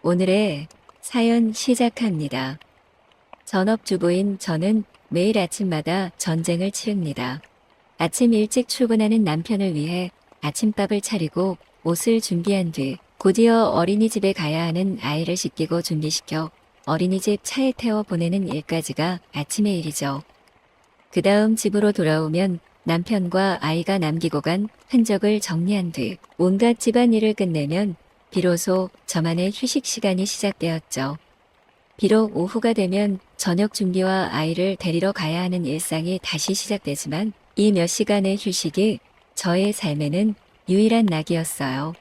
오늘의 사연 시작합니다. 전업주부인 저는 매일 아침마다 전쟁을 치릅니다. 아침 일찍 출근하는 남편을 위해 아침밥을 차리고 옷을 준비한 뒤 곧이어 어린이집에 가야 하는 아이를 씻기고 준비시켜 어린이집 차에 태워 보내는 일까지가 아침의 일이죠. 그 다음 집으로 돌아오면 남편과 아이가 남기고 간 흔적을 정리한 뒤 온갖 집안일을 끝내면 비로소 저만의 휴식 시간이 시작되었죠. 비록 오후가 되면 저녁 준비와 아이를 데리러 가야 하는 일상이 다시 시작되지만 이 몇 시간의 휴식이 저의 삶에는 유일한 낙이었어요.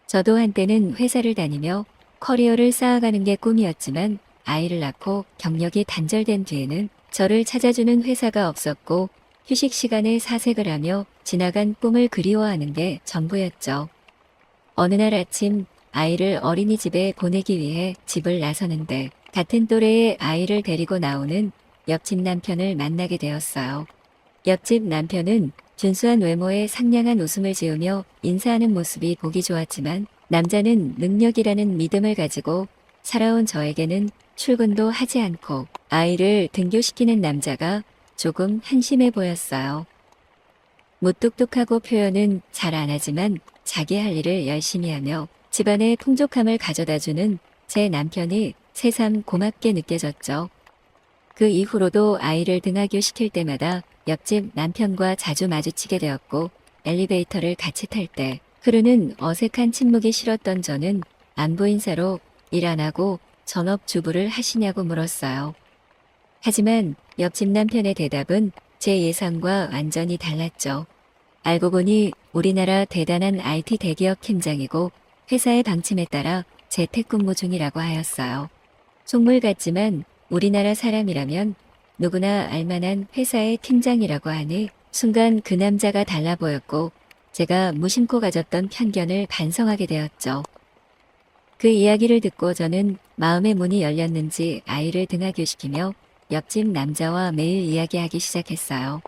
저도 한때는 회사를 다니며 커리어를 쌓아가는 게 꿈이었지만 아이를 낳고 경력이 단절된 뒤에는 저를 찾아주는 회사가 없었고 휴식 시간에 사색을 하며 지나간 꿈을 그리워하는 게 전부였죠. 어느 날 아침 아이를 어린이집에 보내기 위해 집을 나서는데 같은 또래의 아이를 데리고 나오는 옆집 남편을 만나게 되었어요. 옆집 남편은 준수한 외모에 상냥한 웃음을 지으며 인사하는 모습이 보기 좋았지만 남자는 능력이라는 믿음을 가지고 살아온 저에게는 출근도 하지 않고 아이를 등교시키는 남자가 조금 한심해 보였어요. 무뚝뚝하고 표현은 잘 안 하지만 자기 할 일을 열심히 하며 집안의 풍족함을 가져다주는 제 남편이 새삼 고맙게 느껴졌죠. 그 이후로도 아이를 등하교 시킬 때마다 옆집 남편과 자주 마주치게 되었고 엘리베이터를 같이 탈 때 흐르는 어색한 침묵이 싫었던 저는 안부 인사로 일 안 하고 전업주부를 하시냐고 물었어요. 하지만 옆집 남편의 대답은 제 예상과 완전히 달랐죠. 알고 보니 우리나라 대단한 IT 대기업 팀장이고 회사의 방침에 따라 재택근무 중이라고 하였어요. 속물 같지만 우리나라 사람이라면 누구나 알만한 회사의 팀장이라고 하니 순간 그 남자가 달라 보였고 제가 무심코 가졌던 편견을 반성하게 되었죠. 그 이야기를 듣고 저는 마음의 문이 열렸는지 아이를 등하교시키며 옆집 남자와 매일 이야기하기 시작했어요.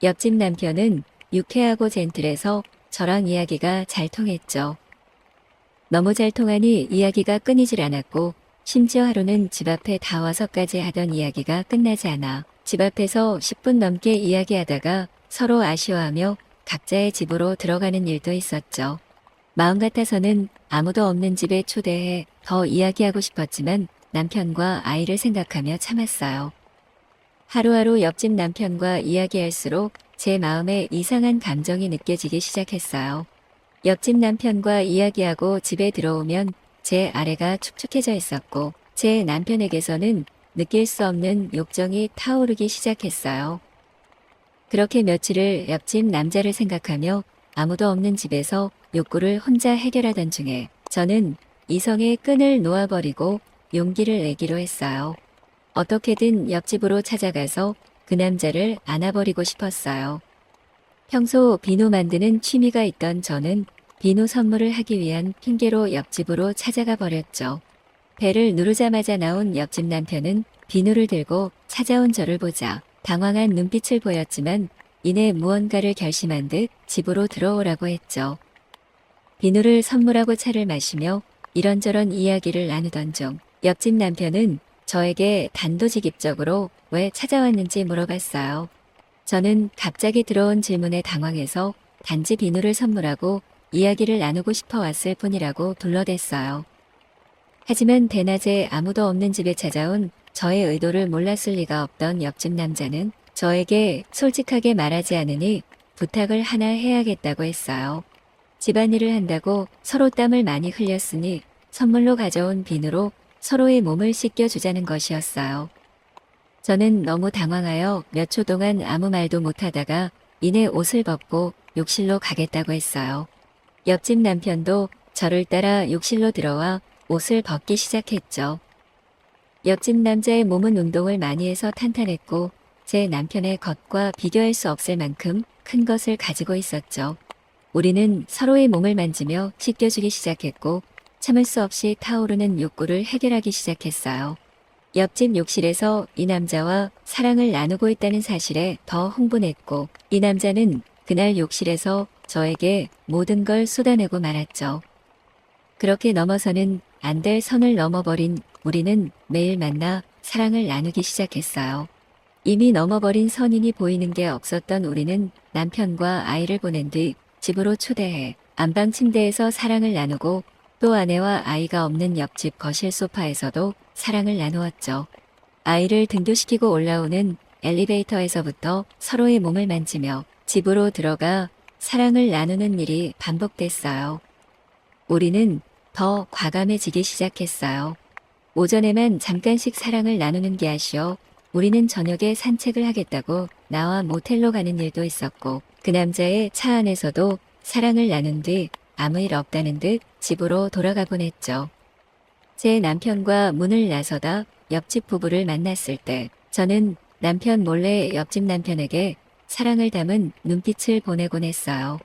옆집 남편은 유쾌하고 젠틀해서 저랑 이야기가 잘 통했죠. 너무 잘 통하니 이야기가 끊이질 않았고 심지어 하루는 집 앞에 다 와서까지 하던 이야기가 끝나지 않아 집 앞에서 10분 넘게 이야기하다가 서로 아쉬워하며 각자의 집으로 들어가는 일도 있었죠. 마음 같아서는 아무도 없는 집에 초대해 더 이야기하고 싶었지만 남편과 아이를 생각하며 참았어요. 하루하루 옆집 남편과 이야기할수록 제 마음에 이상한 감정이 느껴지기 시작했어요. 옆집 남편과 이야기하고 집에 들어오면 제 아래가 축축해져 있었고 제 남편에게서는 느낄 수 없는 욕정이 타오르기 시작했어요. 그렇게 며칠을 옆집 남자를 생각하며 아무도 없는 집에서 욕구를 혼자 해결하던 중에 저는 이성의 끈을 놓아버리고 용기를 내기로 했어요. 어떻게든 옆집으로 찾아가서 그 남자를 안아버리고 싶었어요. 평소 비누 만드는 취미가 있던 저는 비누 선물을 하기 위한 핑계로 옆집으로 찾아가 버렸죠. 배를 누르자마자 나온 옆집 남편은 비누를 들고 찾아온 저를 보자 당황한 눈빛을 보였지만 이내 무언가를 결심한 듯 집으로 들어오라고 했죠. 비누를 선물하고 차를 마시며 이런저런 이야기를 나누던 중 옆집 남편은 저에게 단도직입적으로 왜 찾아왔는지 물어봤어요. 저는 갑자기 들어온 질문에 당황해서 단지 비누를 선물하고 이야기를 나누고 싶어 왔을 뿐이라고 둘러댔어요. 하지만 대낮에 아무도 없는 집에 찾아온 저의 의도를 몰랐을 리가 없던 옆집 남자는 저에게 솔직하게 말하지 않으니 부탁을 하나 해야겠다고 했어요. 집안일을 한다고 서로 땀을 많이 흘렸으니 선물로 가져온 비누로 서로의 몸을 씻겨주자는 것이었어요. 저는 너무 당황하여 몇 초 동안 아무 말도 못하다가 이내 옷을 벗고 욕실로 가겠다고 했어요. 옆집 남편도 저를 따라 욕실로 들어와 옷을 벗기 시작했죠. 옆집 남자의 몸은 운동을 많이 해서 탄탄했고 제 남편의 겉과 비교할 수 없을 만큼 큰 것을 가지고 있었죠. 우리는 서로의 몸을 만지며 씻겨주기 시작했고 참을 수 없이 타오르는 욕구를 해결하기 시작했어요. 옆집 욕실에서 이 남자와 사랑을 나누고 있다는 사실에 더 흥분했고 이 남자는 그날 욕실에서 저에게 모든 걸 쏟아내고 말았죠. 그렇게 넘어서는 안 될 선을 넘어버린 우리는 매일 만나 사랑을 나누기 시작했어요. 이미 넘어버린 선인이 보이는 게 없었던 우리는 남편과 아이를 보낸 뒤 집으로 초대해 안방 침대에서 사랑을 나누고 또 아내와 아이가 없는 옆집 거실 소파에서도 사랑을 나누었죠. 아이를 등교시키고 올라오는 엘리베이터에서부터 서로의 몸을 만지며 집으로 들어가 사랑을 나누는 일이 반복됐어요. 우리는 더 과감해지기 시작했어요. 오전에만 잠깐씩 사랑을 나누는 게 아쉬워 우리는 저녁에 산책을 하겠다고 나와 모텔로 가는 일도 있었고 그 남자의 차 안에서도 사랑을 나눈 뒤 아무 일 없다는 듯 집으로 돌아가곤 했죠. 제 남편과 문을 나서다 옆집 부부를 만났을 때 저는 남편 몰래 옆집 남편에게 사랑을 담은 눈빛을 보내곤 했어요.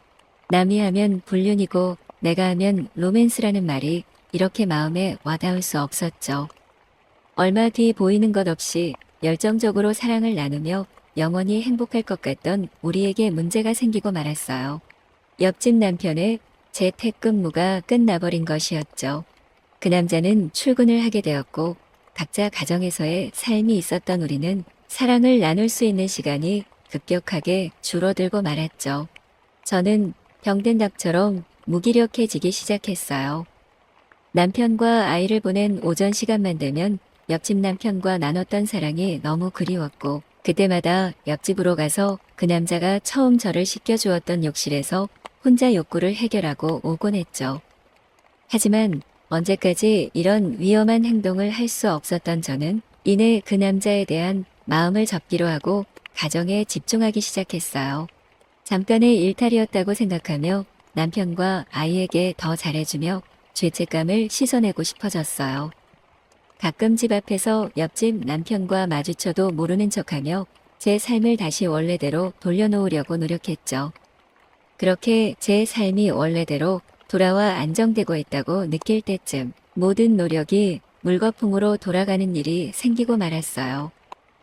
남이 하면 불륜이고 내가 하면 로맨스라는 말이 이렇게 마음에 와닿을 수 없었죠. 얼마 뒤 보이는 것 없이 열정적으로 사랑을 나누며 영원히 행복할 것 같던 우리에게 문제가 생기고 말았어요. 옆집 남편의 재택근무가 끝나버린 것이었죠. 그 남자는 출근을 하게 되었고 각자 가정에서의 삶이 있었던 우리는 사랑을 나눌 수 있는 시간이 급격하게 줄어들고 말았죠. 저는 병든 닭처럼 무기력해지기 시작했어요. 남편과 아이를 보낸 오전 시간만 되면 옆집 남편과 나눴던 사랑이 너무 그리웠고 그때마다 옆집으로 가서 그 남자가 처음 저를 씻겨주었던 욕실에서 혼자 욕구를 해결하고 오곤 했죠. 하지만 언제까지 이런 위험한 행동을 할 수 없었던 저는 이내 그 남자에 대한 마음을 접기로 하고 가정에 집중하기 시작했어요. 잠깐의 일탈이었다고 생각하며 남편과 아이에게 더 잘해주며 죄책감을 씻어내고 싶어졌어요. 가끔 집 앞에서 옆집 남편과 마주쳐도 모르는 척하며 제 삶을 다시 원래대로 돌려놓으려고 노력했죠. 그렇게 제 삶이 원래대로 돌아와 안정되고 있다고 느낄 때쯤 모든 노력이 물거품으로 돌아가는 일이 생기고 말았어요.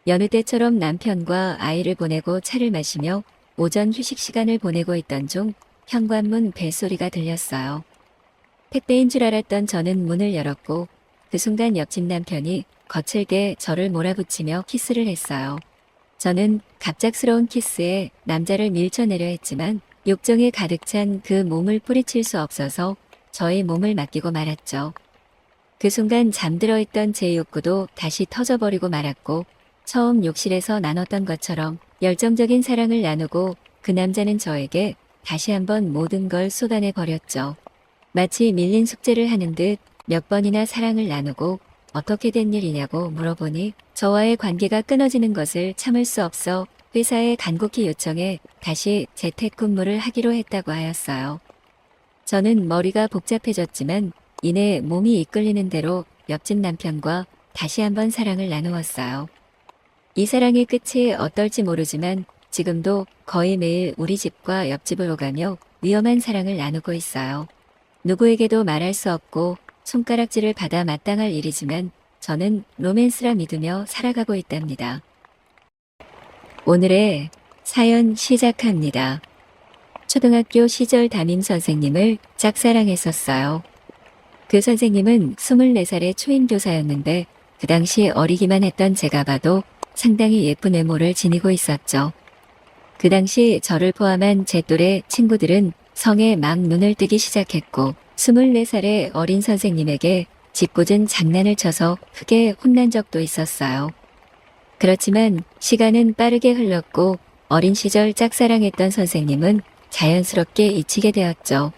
여느 때처럼 남편과 아이를 보내고 차를 마시며 오전 휴식 시간을 보내고 있던 중 현관문 벨소리가 들렸어요. 택배인 줄 알았던 저는 문을 열었고 그 순간 옆집 남편이 거칠게 저를 몰아붙이며 키스를 했어요. 저는 갑작스러운 키스에 남자를 밀쳐내려 했지만 욕정에 가득 찬 그 몸을 뿌리칠 수 없어서 저의 몸을 맡기고 말았죠. 그 순간 잠들어 있던 제 욕구도 다시 터져버리고 말았고 처음 욕실에서 나눴던 것처럼 열정적인 사랑을 나누고 그 남자는 저에게 다시 한번 모든 걸 쏟아내 버렸죠. 마치 밀린 숙제를 하는 듯 몇 번이나 사랑을 나누고 어떻게 된 일이냐고 물어보니 저와의 관계가 끊어지는 것을 참을 수 없어 회사에 간곡히 요청해 다시 재택근무를 하기로 했다고 하였어요. 저는 머리가 복잡해졌지만 이내 몸이 이끌리는 대로 옆집 남편과 다시 한번 사랑을 나누었어요. 이 사랑의 끝이 어떨지 모르지만 지금도 거의 매일 우리 집과 옆집을 오가며 위험한 사랑을 나누고 있어요. 누구에게도 말할 수 없고 손가락질을 받아 마땅할 일이지만 저는 로맨스라 믿으며 살아가고 있답니다. 오늘의 사연 시작합니다. 초등학교 시절 담임 선생님을 짝사랑했었어요. 그 선생님은 24살의 초임교사였는데 그 당시 어리기만 했던 제가 봐도 상당히 예쁜 외모를 지니고 있었죠. 그 당시 저를 포함한 제 또래 친구들은 성에 막 눈을 뜨기 시작했고 24살의 어린 선생님에게 짓궂은 장난을 쳐서 크게 혼난 적도 있었어요. 그렇지만 시간은 빠르게 흘렀고 어린 시절 짝사랑했던 선생님은 자연스럽게 잊히게 되었죠.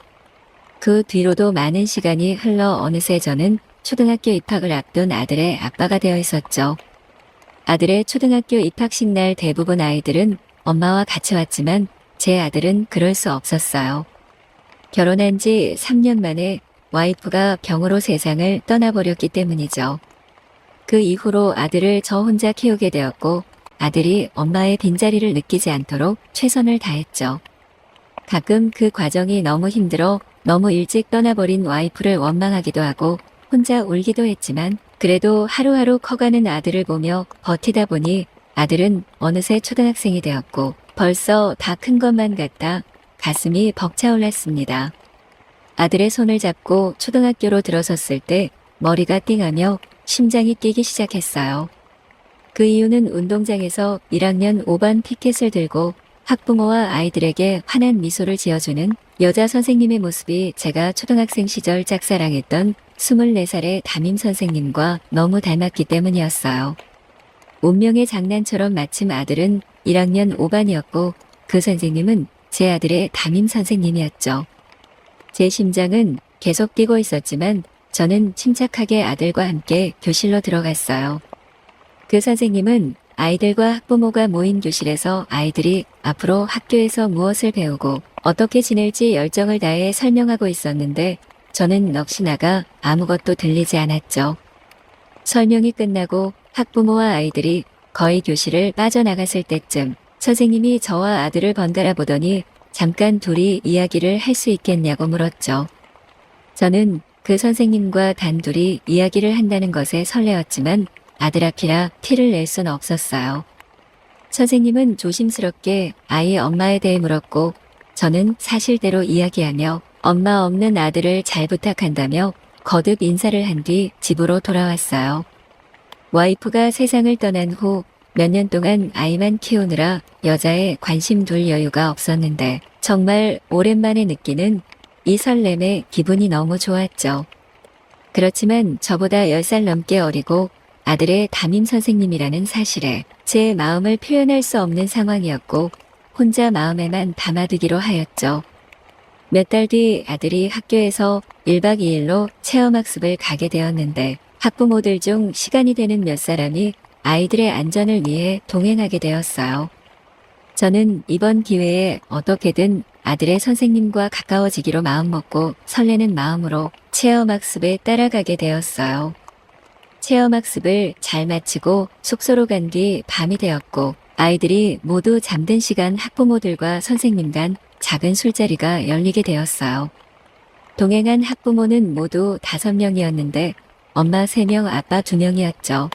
그 뒤로도 많은 시간이 흘러 어느새 저는 초등학교 입학을 앞둔 아들의 아빠가 되어 있었죠. 아들의 초등학교 입학식 날 대부분 아이들은 엄마와 같이 왔지만 제 아들은 그럴 수 없었어요. 결혼한 지 3년 만에 와이프가 병으로 세상을 떠나버렸기 때문이죠. 그 이후로 아들을 저 혼자 키우게 되었고 아들이 엄마의 빈자리를 느끼지 않도록 최선을 다했죠. 가끔 그 과정이 너무 힘들어 너무 일찍 떠나버린 와이프를 원망하기도 하고 혼자 울기도 했지만 그래도 하루하루 커가는 아들을 보며 버티다 보니 아들은 어느새 초등학생이 되었고 벌써 다 큰 것만 같아 가슴이 벅차올랐습니다. 아들의 손을 잡고 초등학교로 들어섰을 때 머리가 띵하며 심장이 뛰기 시작했어요. 그 이유는 운동장에서 1학년 5반 피켓을 들고 학부모와 아이들에게 환한 미소를 지어주는 여자 선생님의 모습이 제가 초등학생 시절 짝사랑했던 24살의 담임 선생님과 너무 닮았기 때문이었어요. 운명의 장난처럼 마침 아들은 1학년 5반이었고 그 선생님은 제 아들의 담임 선생님이었죠. 제 심장은 계속 뛰고 있었지만 저는 침착하게 아들과 함께 교실로 들어갔어요. 그 선생님은 아이들과 학부모가 모인 교실에서 아이들이 앞으로 학교에서 무엇을 배우고 어떻게 지낼지 열정을 다해 설명하고 있었는데 저는 넋이 나가 아무것도 들리지 않았죠. 설명이 끝나고 학부모와 아이들이 거의 교실을 빠져나갔을 때쯤 선생님이 저와 아들을 번갈아 보더니 잠깐 둘이 이야기를 할 수 있겠냐고 물었죠. 저는 그 선생님과 단둘이 이야기를 한다는 것에 설레었지만 아들 앞이라 티를 낼 수는 없었어요. 선생님은 조심스럽게 아이 엄마에 대해 물었고 저는 사실대로 이야기하며 엄마 없는 아들을 잘 부탁한다며 거듭 인사를 한 뒤 집으로 돌아왔어요. 와이프가 세상을 떠난 후 몇 년 동안 아이만 키우느라 여자에 관심 둘 여유가 없었는데 정말 오랜만에 느끼는 이 설렘에 기분이 너무 좋았죠. 그렇지만 저보다 10살 넘게 어리고 아들의 담임 선생님이라는 사실에 제 마음을 표현할 수 없는 상황이었고 혼자 마음에만 담아두기로 하였죠. 몇 달 뒤 아들이 학교에서 1박 2일로 체험학습을 가게 되었는데 학부모들 중 시간이 되는 몇 사람이 아이들의 안전을 위해 동행하게 되었어요. 저는 이번 기회에 어떻게든 아들의 선생님과 가까워지기로 마음먹고 설레는 마음으로 체험학습에 따라가게 되었어요. 체험학습을 잘 마치고 숙소로 간 뒤 밤이 되었고 아이들이 모두 잠든 시간 학부모들과 선생님 간 작은 술자리가 열리게 되었어요. 동행한 학부모는 모두 5명이었는데 엄마 3명, 아빠 2명이었죠.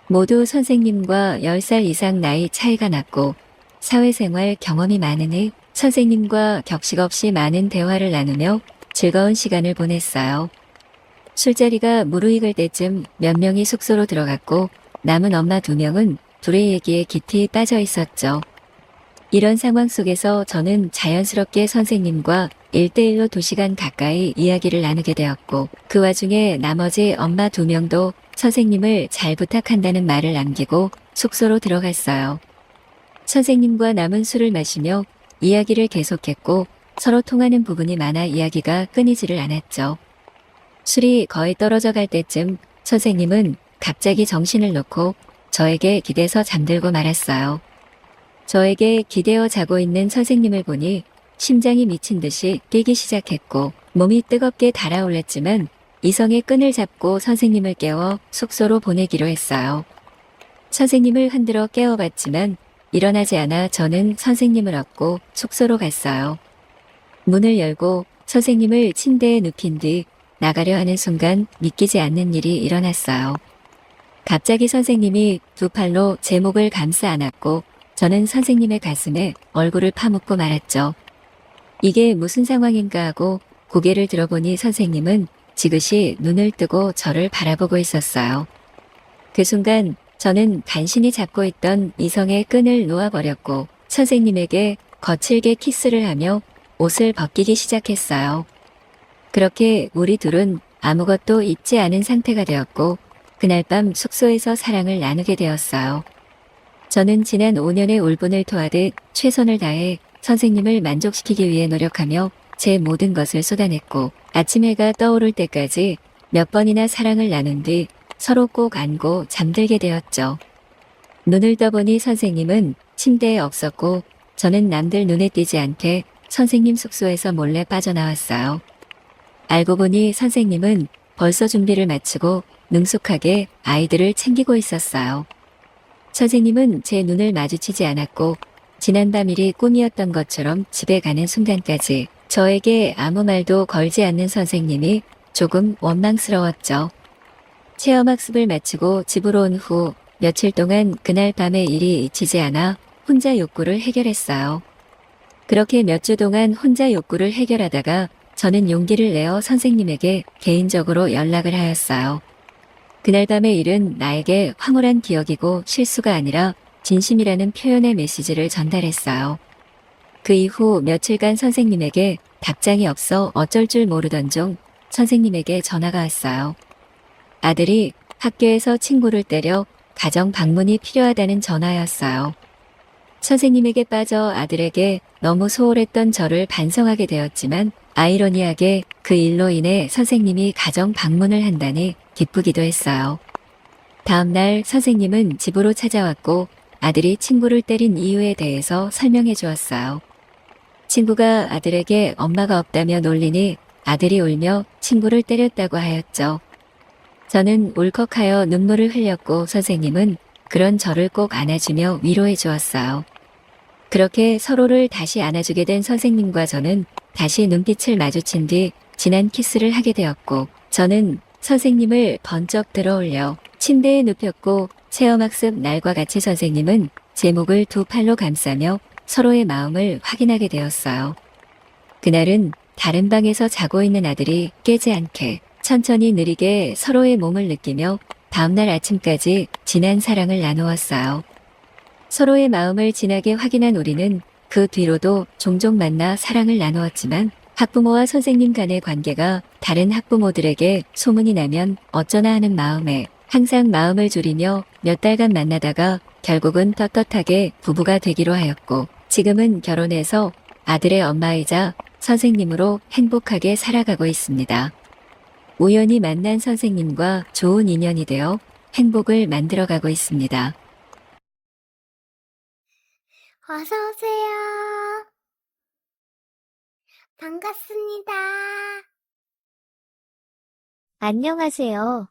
모두 선생님과 10살 이상 나이 차이가 났고 사회생활 경험이 많으니 선생님과 격식 없이 많은 대화를 나누며 즐거운 시간을 보냈어요. 술자리가 무르익을 때쯤 몇 명이 숙소로 들어갔고 남은 엄마 2명은 둘의 얘기에 깊이 빠져 있었죠. 이런 상황 속에서 저는 자연스럽게 선생님과 1대1로 2시간 가까이 이야기를 나누게 되었고 그 와중에 나머지 엄마 2명도 선생님을 잘 부탁한다는 말을 남기고 숙소로 들어갔어요. 선생님과 남은 술을 마시며 이야기를 계속했고 서로 통하는 부분이 많아 이야기가 끊이지를 않았죠. 술이 거의 떨어져 갈 때쯤 선생님은 갑자기 정신을 놓고 저에게 기대서 잠들고 말았어요. 저에게 기대어 자고 있는 선생님을 보니 심장이 미친 듯이 뛰기 시작했고 몸이 뜨겁게 달아올랐지만 이성의 끈을 잡고 선생님을 깨워 숙소로 보내기로 했어요. 선생님을 흔들어 깨워봤지만 일어나지 않아 저는 선생님을 업고 숙소로 갔어요. 문을 열고 선생님을 침대에 눕힌 뒤 나가려 하는 순간 믿기지 않는 일이 일어났어요. 갑자기 선생님이 2 팔로 제 목을 감싸 안았고 저는 선생님의 가슴에 얼굴을 파묻고 말았죠. 이게 무슨 상황인가 하고 고개를 들어보니 선생님은 지그시 눈을 뜨고 저를 바라보고 있었어요. 그 순간 저는 간신히 잡고 있던 이성의 끈을 놓아버렸고 선생님에게 거칠게 키스를 하며 옷을 벗기기 시작했어요. 그렇게 우리 둘은 아무것도 입지 않은 상태가 되었고 그날 밤 숙소에서 사랑을 나누게 되었어요. 저는 지난 5년의 울분을 토하듯 최선을 다해 선생님을 만족시키기 위해 노력하며 제 모든 것을 쏟아냈고 아침 해가 떠오를 때까지 몇 번이나 사랑을 나눈 뒤 서로 꼭 안고 잠들게 되었죠. 눈을 떠보니 선생님은 침대에 없었고 저는 남들 눈에 띄지 않게 선생님 숙소에서 몰래 빠져나왔어요. 알고 보니 선생님은 벌써 준비를 마치고 능숙하게 아이들을 챙기고 있었어요. 선생님은 제 눈을 마주치지 않았고 지난밤 일이 꿈이었던 것처럼 집에 가는 순간까지 저에게 아무 말도 걸지 않는 선생님이 조금 원망스러웠죠. 체험학습을 마치고 집으로 온 후 며칠 동안 그날 밤의 일이 잊히지 않아 혼자 욕구를 해결했어요. 그렇게 몇 주 동안 혼자 욕구를 해결하다가 저는 용기를 내어 선생님에게 개인적으로 연락을 하였어요. 그날 밤의 일은 나에게 황홀한 기억이고 실수가 아니라 진심이라는 표현의 메시지를 전달했어요. 그 이후 며칠간 선생님에게 답장이 없어 어쩔 줄 모르던 중 선생님에게 전화가 왔어요. 아들이 학교에서 친구를 때려 가정 방문이 필요하다는 전화였어요. 선생님에게 빠져 아들에게 너무 소홀했던 저를 반성하게 되었지만 아이러니하게 그 일로 인해 선생님이 가정 방문을 한다니 기쁘기도 했어요. 다음 날 선생님은 집으로 찾아왔고 아들이 친구를 때린 이유에 대해서 설명해 주었어요. 친구가 아들에게 엄마가 없다며 놀리니 아들이 울며 친구를 때렸다고 하였죠. 저는 울컥하여 눈물을 흘렸고 선생님은 그런 저를 꼭 안아주며 위로해 주었어요. 그렇게 서로를 다시 안아주게 된 선생님과 저는 다시 눈빛을 마주친 뒤 진한 키스를 하게 되었고 저는 선생님을 번쩍 들어올려 침대에 눕혔고 체험학습 날과 같이 선생님은 제 목을 두 팔로 감싸며 서로의 마음을 확인하게 되었어요. 그날은 다른 방에서 자고 있는 아들이 깨지 않게 천천히 느리게 서로의 몸을 느끼며 다음날 아침까지 진한 사랑을 나누었어요. 서로의 마음을 진하게 확인한 우리는 그 뒤로도 종종 만나 사랑을 나누었지만 학부모와 선생님 간의 관계가 다른 학부모들에게 소문이 나면 어쩌나 하는 마음에 항상 마음을 졸이며 몇 달간 만나다가 결국은 떳떳하게 부부가 되기로 하였고 지금은 결혼해서 아들의 엄마이자 선생님으로 행복하게 살아가고 있습니다. 우연히 만난 선생님과 좋은 인연이 되어 행복을 만들어가고 있습니다. 어서 오세요. 반갑습니다. 안녕하세요.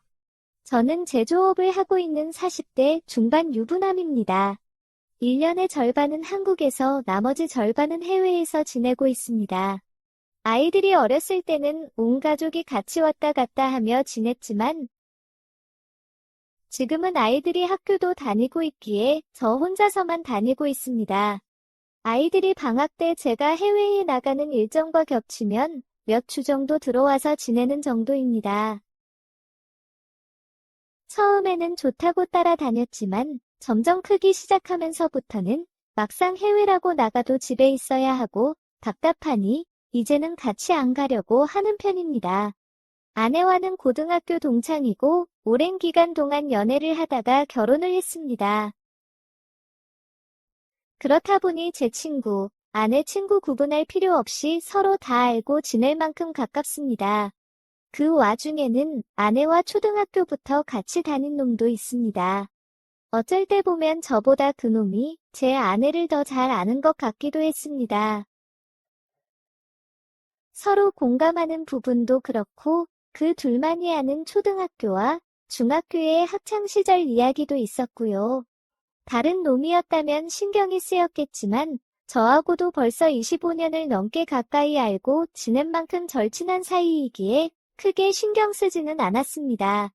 저는 제조업을 하고 있는 40대 중반 유부남입니다. 1년의 절반은 한국에서 나머지 절반은 해외에서 지내고 있습니다. 아이들이 어렸을 때는 온 가족이 같이 왔다 갔다 하며 지냈지만 지금은 아이들이 학교도 다니고 있기에 저 혼자서만 다니고 있습니다. 아이들이 방학 때 제가 해외에 나가는 일정과 겹치면 몇 주 정도 들어와서 지내는 정도입니다. 처음에는 좋다고 따라다녔지만 점점 크기 시작하면서부터는 막상 해외라고 나가도 집에 있어야 하고 답답하니 이제는 같이 안 가려고 하는 편입니다. 아내와는 고등학교 동창이고 오랜 기간 동안 연애를 하다가 결혼을 했습니다. 그렇다 보니 제 친구, 아내 친구 구분할 필요 없이 서로 다 알고 지낼 만큼 가깝습니다. 그 와중에는 아내와 초등학교부터 같이 다닌 놈도 있습니다. 어쩔 때 보면 저보다 그 놈이 제 아내를 더 잘 아는 것 같기도 했습니다. 서로 공감하는 부분도 그렇고 그 둘만이 아는 초등학교와 중학교의 학창시절 이야기도 있었고요. 다른 놈이었다면 신경이 쓰였겠지만 저하고도 벌써 25년을 넘게 가까이 알고 지낸 만큼 절친한 사이이기에 크게 신경 쓰지는 않았습니다.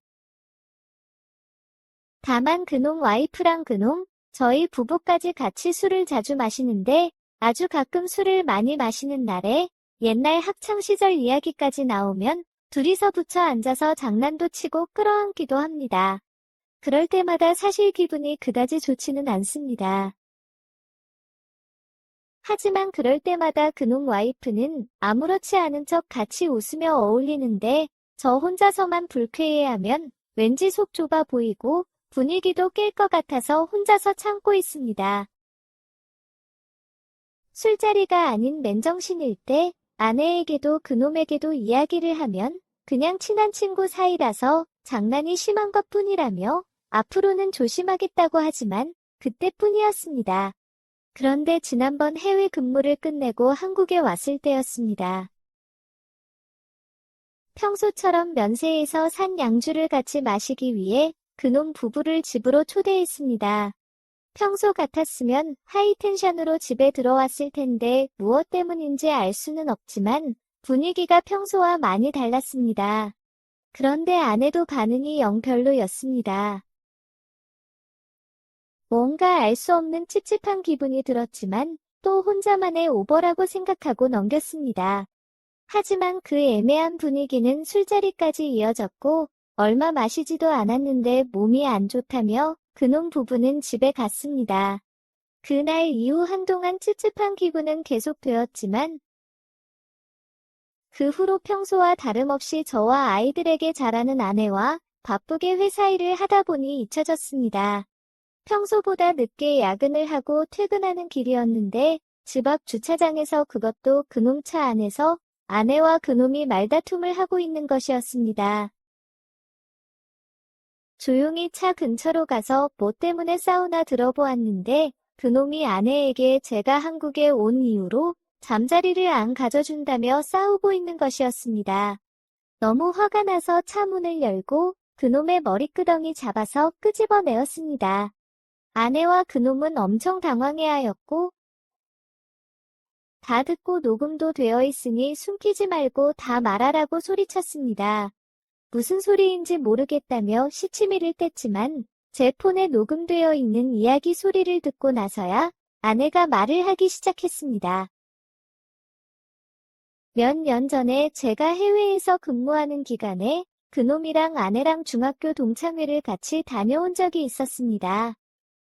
다만 그놈 와이프랑 그놈, 저희 부부까지 같이 술을 자주 마시는데 아주 가끔 술을 많이 마시는 날에 옛날 학창시절 이야기까지 나오면 둘이서 붙여 앉아서 장난도 치고 끌어안기도 합니다. 그럴 때마다 사실 기분이 그다지 좋지는 않습니다. 하지만 그럴 때마다 그놈 와이프는 아무렇지 않은 척 같이 웃으며 어울리는데 저 혼자서만 불쾌해하면 왠지 속 좁아 보이고 분위기도 깰 것 같아서 혼자서 참고 있습니다. 술자리가 아닌 맨정신일 때 아내에게도 그놈에게도 이야기를 하면 그냥 친한 친구 사이라서 장난이 심한 것뿐이라며 앞으로는 조심하겠다고 하지만 그때뿐이었습니다. 그런데 지난번 해외 근무를 끝내고 한국에 왔을 때였습니다. 평소처럼 면세에서 산 양주를 같이 마시기 위해 그놈 부부를 집으로 초대했습니다. 평소 같았으면 하이텐션으로 집에 들어왔을 텐데 무엇 때문인지 알 수는 없지만 분위기가 평소와 많이 달랐습니다. 그런데 아내도 반응이 영 별로였습니다. 뭔가 알 수 없는 찝찝한 기분이 들었지만 또 혼자만의 오버라고 생각하고 넘겼습니다. 하지만 그 애매한 분위기는 술자리까지 이어졌고 얼마 마시지도 않았는데 몸이 안 좋다며 그놈 부부는 집에 갔습니다. 그날 이후 한동안 찝찝한 기분은 계속되었지만 그 후로 평소와 다름없이 저와 아이들에게 잘하는 아내와 바쁘게 회사 일을 하다 보니 잊혀졌습니다. 평소보다 늦게 야근을 하고 퇴근하는 길이었는데 집 앞 주차장에서 그것도 그놈 차 안에서 아내와 그놈이 말다툼을 하고 있는 것이었습니다. 조용히 차 근처로 가서 뭐 때문에 싸우나 들어보았는데 그놈이 아내에게 제가 한국에 온 이후로 잠자리를 안 가져준다며 싸우고 있는 것이었습니다. 너무 화가 나서 차 문을 열고 그놈의 머리끄덩이 잡아서 끄집어내었습니다. 아내와 그놈은 엄청 당황해하였고 다 듣고 녹음도 되어 있으니 숨기지 말고 다 말하라고 소리쳤습니다. 무슨 소리인지 모르겠다며 시치미를 뗐지만 제 폰에 녹음되어 있는 이야기 소리를 듣고 나서야 아내가 말을 하기 시작했습니다. 몇 년 전에 제가 해외에서 근무하는 기간에 그놈이랑 아내랑 중학교 동창회를 같이 다녀온 적이 있었습니다.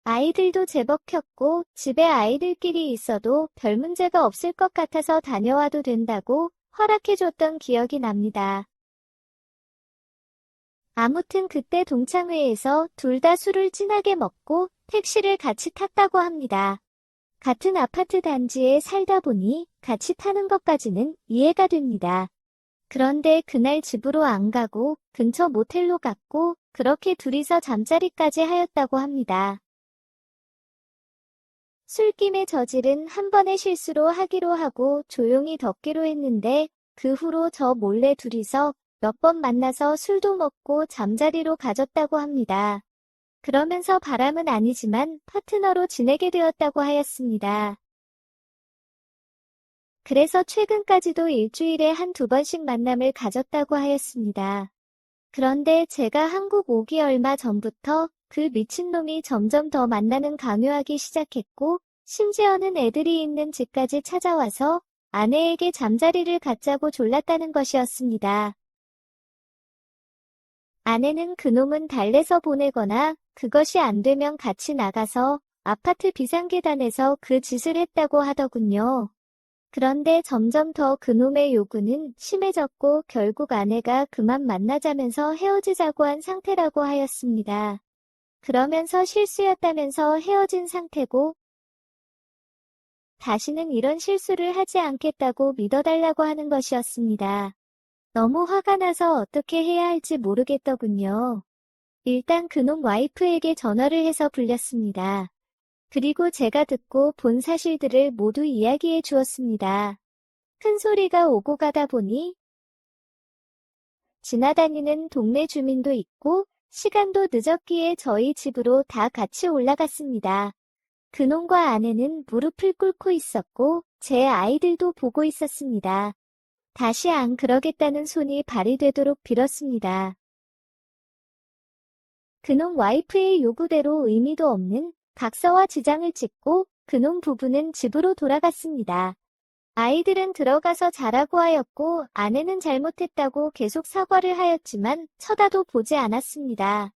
아이들도 제법 컸고 집에 아이들끼리 있어도 별 문제가 없을 것 같아서 다녀와도 된다고 허락해줬던 기억이 납니다. 아무튼 그때 동창회에서 둘 다 술을 진하게 먹고 택시를 같이 탔다고 합니다. 같은 아파트 단지에 살다 보니 같이 타는 것까지는 이해가 됩니다. 그런데 그날 집으로 안 가고 근처 모텔로 갔고 그렇게 둘이서 잠자리까지 하였다고 합니다. 술김에 저지른 한 번의 실수로 하기로 하고 조용히 덮기로 했는데 그 후로 저 몰래 둘이서 몇 번 만나서 술도 먹고 잠자리로 가졌다고 합니다. 그러면서 바람은 아니지만 파트너로 지내게 되었다고 하였습니다. 그래서 최근까지도 일주일에 한두 번씩 만남을 가졌다고 하였습니다. 그런데 제가 한국 오기 얼마 전부터 그 미친놈이 점점 더 만나는 강요하기 시작했고 심지어는 애들이 있는 집까지 찾아와서 아내에게 잠자리를 갖자고 졸랐다는 것이었습니다. 아내는 그놈은 달래서 보내거나 그것이 안 되면 같이 나가서 아파트 비상계단에서 그 짓을 했다고 하더군요. 그런데 점점 더 그놈의 요구는 심해졌고 결국 아내가 그만 만나자면서 헤어지자고 한 상태라고 하였습니다. 그러면서 실수였다면서 헤어진 상태고 다시는 이런 실수를 하지 않겠다고 믿어달라고 하는 것이었습니다. 너무 화가 나서 어떻게 해야 할지 모르겠더군요. 일단 그놈 와이프에게 전화를 해서 불렸습니다. 그리고 제가 듣고 본 사실들을 모두 이야기해 주었습니다. 큰 소리가 오고 가다 보니 지나다니는 동네 주민도 있고 시간도 늦었기에 저희 집으로 다 같이 올라갔습니다. 그놈과 아내는 무릎을 꿇고 있었고 제 아이들도 보고 있었습니다. 다시 안 그러겠다는 손이 발휘되도록 빌었습니다. 그놈 와이프의 요구대로 의미도 없는 각서와 지장을 찍고 그놈 부부는 집으로 돌아갔습니다. 아이들은 들어가서 자라고 하였고 아내는 잘못했다고 계속 사과를 하였지만 쳐다도 보지 않았습니다.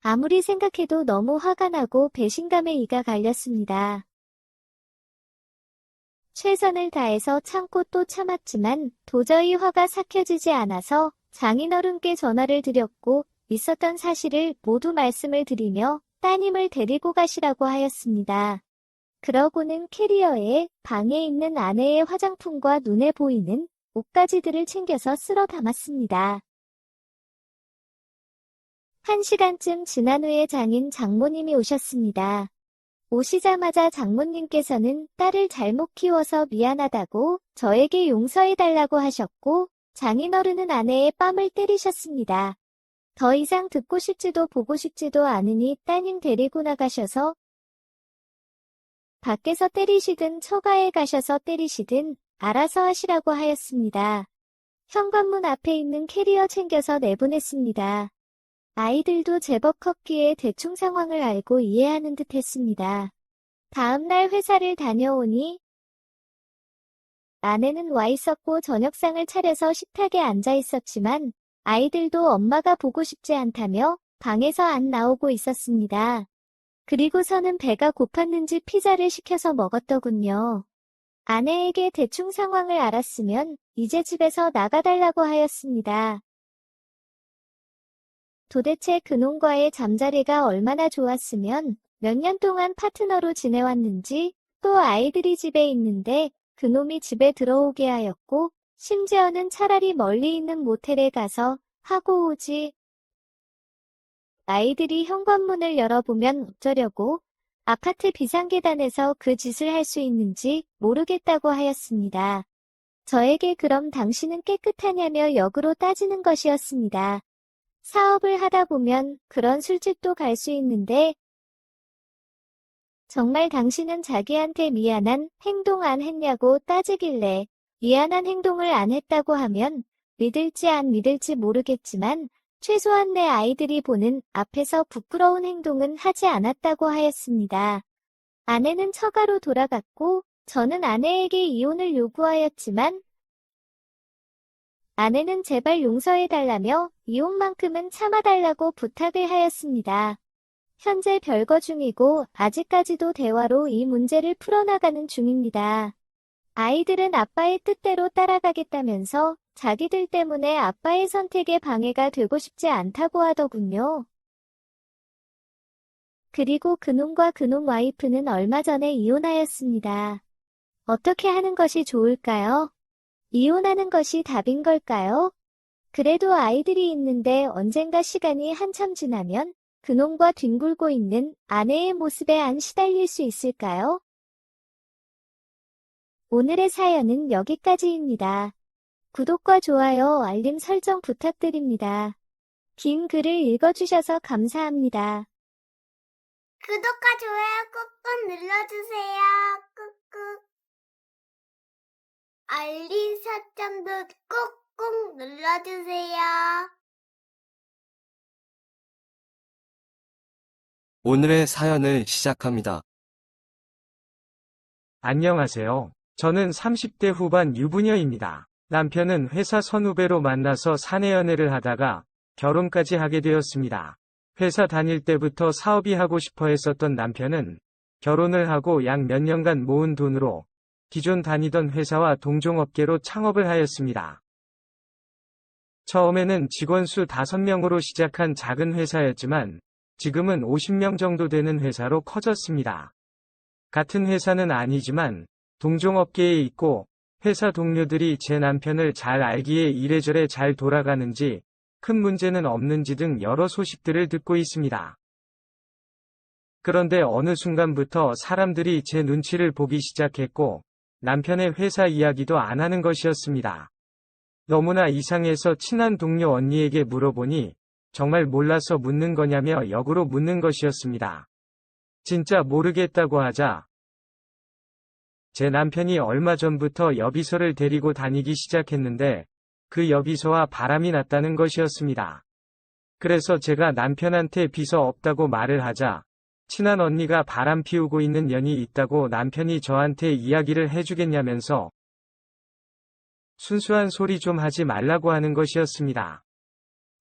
아무리 생각해도 너무 화가 나고 배신감에 이가 갈렸습니다. 최선을 다해서 참고 또 참았지만 도저히 화가 삭혀지지 않아서 장인어른께 전화를 드렸고 있었던 사실을 모두 말씀을 드리며 따님을 데리고 가시라고 하였습니다. 그러고는 캐리어에 방에 있는 아내의 화장품과 눈에 보이는 옷가지들을 챙겨서 쓸어 담았습니다. 1시간쯤 지난 후에 장인 장모님이 오셨습니다. 오시자마자 장모님께서는 딸을 잘못 키워서 미안하다고 저에게 용서해달라고 하셨고 장인어른은 아내의 뺨을 때리셨습니다. 더 이상 듣고 싶지도 보고 싶지도 않으니 따님 데리고 나가셔서 밖에서 때리시든 처가에 가셔서 때리시든 알아서 하시라고 하였습니다. 현관문 앞에 있는 캐리어 챙겨서 내보냈습니다. 아이들도 제법 컸기에 대충 상황을 알고 이해하는 듯 했습니다. 다음 날 회사를 다녀오니 아내는 와 있었고 저녁상을 차려서 식탁에 앉아 있었지만 아이들도 엄마가 보고 싶지 않다며 방에서 안 나오고 있었습니다. 그리고서는 배가 고팠는지 피자를 시켜서 먹었더군요. 아내에게 대충 상황을 알았으면 이제 집에서 나가달라고 하였습니다. 도대체 그놈과의 잠자리가 얼마나 좋았으면 몇 년 동안 파트너로 지내왔는지, 또 아이들이 집에 있는데 그놈이 집에 들어오게 하였고, 심지어는 차라리 멀리 있는 모텔에 가서 하고 오지. 아이들이 현관문을 열어보면 어쩌려고 아파트 비상계단에서 그 짓을 할 수 있는지 모르겠다고 하였습니다. 저에게 그럼 당신은 깨끗하냐며 역으로 따지는 것이었습니다. 사업을 하다 보면 그런 술집도 갈 수 있는데 정말 당신은 자기한테 미안한 행동 안 했냐고 따지길래 미안한 행동을 안 했다고 하면 믿을지 안 믿을지 모르겠지만 최소한 내 아이들이 보는 앞에서 부끄러운 행동은 하지 않았다고 하였습니다. 아내는 처가로 돌아갔고 저는 아내에게 이혼을 요구하였지만 아내는 제발 용서해달라며 이혼만큼은 참아달라고 부탁을 하였습니다. 현재 별거 중이고 아직까지도 대화로 이 문제를 풀어나가는 중입니다. 아이들은 아빠의 뜻대로 따라가겠다면서 자기들 때문에 아빠의 선택에 방해가 되고 싶지 않다고 하더군요. 그리고 그놈과 그놈 와이프는 얼마 전에 이혼하였습니다. 어떻게 하는 것이 좋을까요? 이혼하는 것이 답인 걸까요? 그래도 아이들이 있는데 언젠가 시간이 한참 지나면 그놈과 뒹굴고 있는 아내의 모습에 안 시달릴 수 있을까요? 오늘의 사연은 여기까지입니다. 구독과 좋아요, 알림 설정 부탁드립니다. 긴 글을 읽어주셔서 감사합니다. 구독과 좋아요 꾹꾹 눌러주세요. 꾹꾹. 알림 설정도 꾹꾹 눌러주세요. 오늘의 사연을 시작합니다. 안녕하세요. 저는 30대 후반 유부녀입니다. 남편은 회사 선후배로 만나서 사내 연애를 하다가 결혼까지 하게 되었습니다. 회사 다닐 때부터 사업이 하고 싶어 했었던 남편은 결혼을 하고 약 몇 년간 모은 돈으로 기존 다니던 회사와 동종업계로 창업을 하였습니다. 처음에는 직원 수 5명으로 시작한 작은 회사였지만 지금은 50명 정도 되는 회사로 커졌습니다. 같은 회사는 아니지만 동종업계에 있고 회사 동료들이 제 남편을 잘 알기에 이래저래 잘 돌아가는지 큰 문제는 없는지 등 여러 소식들을 듣고 있습니다. 그런데 어느 순간부터 사람들이 제 눈치를 보기 시작했고 남편의 회사 이야기도 안 하는 것이었습니다. 너무나 이상해서 친한 동료 언니에게 물어보니 정말 몰라서 묻는 거냐며 역으로 묻는 것이었습니다. 진짜 모르겠다고 하자 제 남편이 얼마 전부터 여비서를 데리고 다니기 시작했는데 그 여비서와 바람이 났다는 것이었습니다. 그래서 제가 남편한테 비서 없다고 말을 하자 친한 언니가 바람 피우고 있는 년이 있다고 남편이 저한테 이야기를 해주겠냐면서 순수한 소리 좀 하지 말라고 하는 것이었습니다.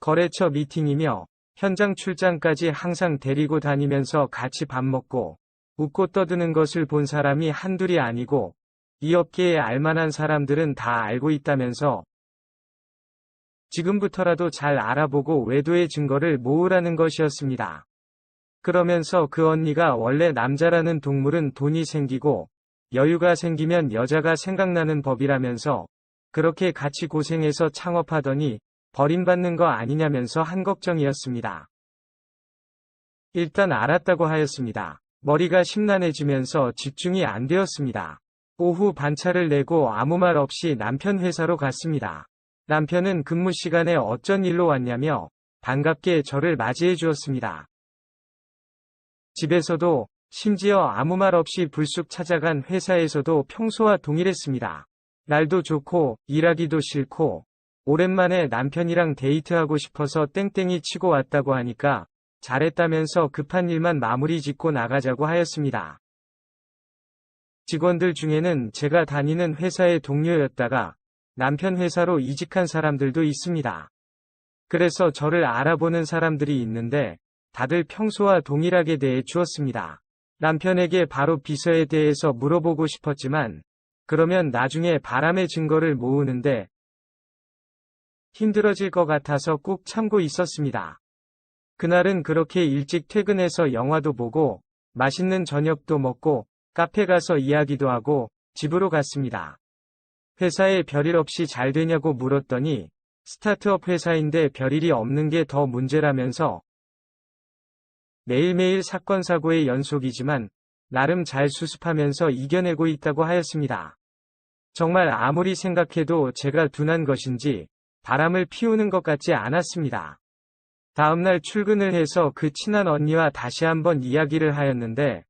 거래처 미팅이며 현장 출장까지 항상 데리고 다니면서 같이 밥 먹고 웃고 떠드는 것을 본 사람이 한둘이 아니고 이 업계에 알만한 사람들은 다 알고 있다면서 지금부터라도 잘 알아보고 외도의 증거를 모으라는 것이었습니다. 그러면서 그 언니가 원래 남자라는 동물은 돈이 생기고 여유가 생기면 여자가 생각나는 법이라면서 그렇게 같이 고생해서 창업하더니 버림받는 거 아니냐면서 한 걱정이었습니다. 일단 알았다고 하였습니다. 머리가 심란해지면서 집중이 안 되었습니다. 오후 반차를 내고 아무 말 없이 남편 회사로 갔습니다. 남편은 근무 시간에 어쩐 일로 왔냐며 반갑게 저를 맞이해 주었습니다. 집에서도 심지어 아무 말 없이 불쑥 찾아간 회사에서도 평소와 동일했습니다. 날도 좋고 일하기도 싫고 오랜만에 남편이랑 데이트하고 싶어서 땡땡이 치고 왔다고 하니까 잘했다면서 급한 일만 마무리 짓고 나가자고 하였습니다. 직원들 중에는 제가 다니는 회사의 동료였다가 남편 회사로 이직한 사람들도 있습니다. 그래서 저를 알아보는 사람들이 있는데 다들 평소와 동일하게 대해 주었습니다. 남편에게 바로 비서에 대해서 물어보고 싶었지만 그러면 나중에 바람의 증거를 모으는데 힘들어질 것 같아서 꾹 참고 있었습니다. 그날은 그렇게 일찍 퇴근해서 영화도 보고 맛있는 저녁도 먹고 카페 가서 이야기도 하고 집으로 갔습니다. 회사에 별일 없이 잘 되냐고 물었더니 스타트업 회사인데 별일이 없는 게 더 문제라면서 매일매일 사건 사고의 연속이지만 나름 잘 수습하면서 이겨내고 있다고 하였습니다. 정말 아무리 생각해도 제가 둔한 것인지 바람을 피우는 것 같지 않았습니다. 다음날 출근을 해서 그 친한 언니와 다시 한번 이야기를 하였는데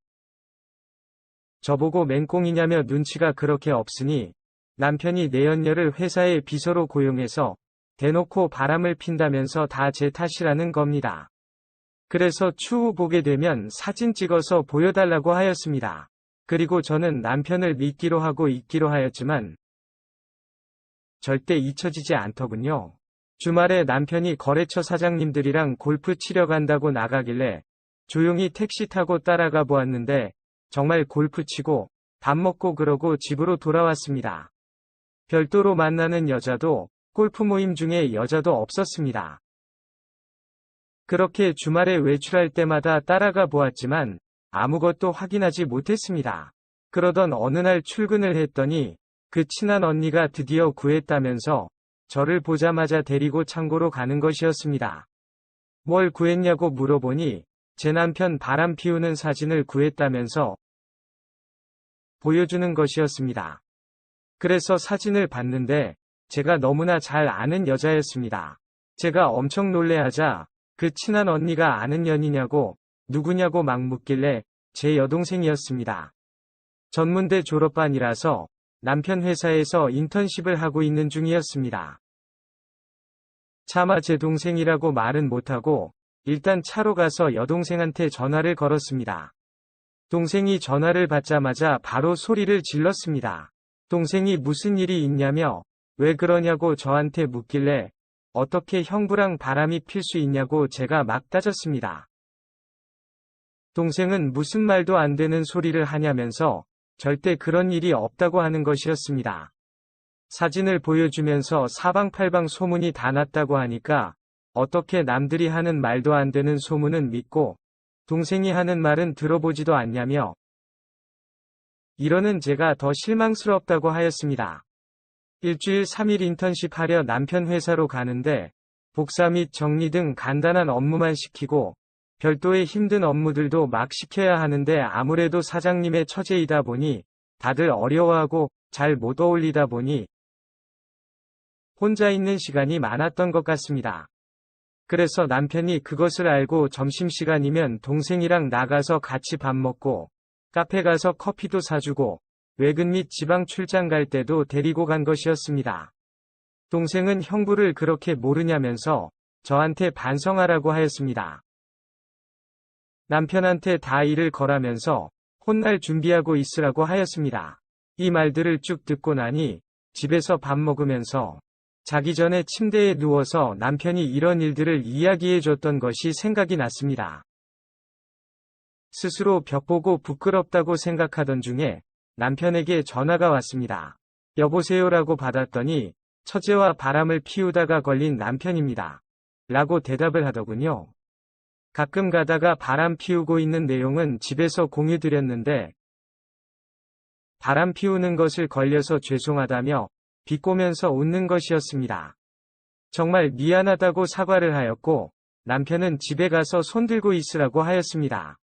저보고 맹꽁이냐며 눈치가 그렇게 없으니 남편이 내연녀를 회사의 비서로 고용해서 대놓고 바람을 핀다면서 다 제 탓이라는 겁니다. 그래서 추후 보게 되면 사진 찍어서 보여달라고 하였습니다. 그리고 저는 남편을 믿기로 하고 있기로 하였지만 절대 잊혀지지 않더군요. 주말에 남편이 거래처 사장님들이랑 골프 치러 간다고 나가길래 조용히 택시 타고 따라가 보았는데 정말 골프 치고 밥 먹고 그러고 집으로 돌아왔습니다. 별도로 만나는 여자도 골프 모임 중에 여자도 없었습니다. 그렇게 주말에 외출할 때마다 따라가 보았지만 아무것도 확인하지 못했습니다. 그러던 어느 날 출근을 했더니 그 친한 언니가 드디어 구했다면서 저를 보자마자 데리고 창고로 가는 것이었습니다. 뭘 구했냐고 물어보니 제 남편 바람 피우는 사진을 구했다면서 보여주는 것이었습니다. 그래서 사진을 봤는데 제가 너무나 잘 아는 여자였습니다. 제가 엄청 놀래하자 그 친한 언니가 아는 년이냐고 누구냐고 막 묻길래 제 여동생이었습니다. 전문대 졸업반이라서 남편 회사에서 인턴십을 하고 있는 중이었습니다. 차마 제 동생이라고 말은 못하고 일단 차로 가서 여동생한테 전화를 걸었습니다. 동생이 전화를 받자마자 바로 소리를 질렀습니다. 동생이 무슨 일이 있냐며 왜 그러냐고 저한테 묻길래 어떻게 형부랑 바람이 필 수 있냐고 제가 막 따졌습니다. 동생은 무슨 말도 안 되는 소리를 하냐면서 절대 그런 일이 없다고 하는 것이었습니다. 사진을 보여주면서 사방팔방 소문이 다 났다고 하니까 어떻게 남들이 하는 말도 안 되는 소문은 믿고 동생이 하는 말은 들어보지도 않냐며 이러는 제가 더 실망스럽다고 하였습니다. 일주일 3일 인턴십 하려 남편 회사로 가는데 복사 및 정리 등 간단한 업무만 시키고 별도의 힘든 업무들도 막 시켜야 하는데 아무래도 사장님의 처제이다 보니 다들 어려워하고 잘 못 어울리다 보니 혼자 있는 시간이 많았던 것 같습니다. 그래서 남편이 그것을 알고 점심시간이면 동생이랑 나가서 같이 밥 먹고 카페 가서 커피도 사주고 외근 및 지방 출장 갈 때도 데리고 간 것이었습니다. 동생은 형부를 그렇게 모르냐면서 저한테 반성하라고 하였습니다. 남편한테 다 일을 걸라면서 혼날 준비하고 있으라고 하였습니다. 이 말들을 쭉 듣고 나니 집에서 밥 먹으면서 자기 전에 침대에 누워서 남편이 이런 일들을 이야기해 줬던 것이 생각이 났습니다. 스스로 벽보고 부끄럽다고 생각하던 중에 남편에게 전화가 왔습니다. 여보세요라고 받았더니 처제와 바람을 피우다가 걸린 남편입니다. 라고 대답을 하더군요. 가끔 가다가 바람 피우고 있는 내용은 집에서 공유드렸는데 바람 피우는 것을 걸려서 죄송하다며 비꼬면서 웃는 것이었습니다. 정말 미안하다고 사과를 하였고 남편은 집에 가서 손들고 있으라고 하였습니다.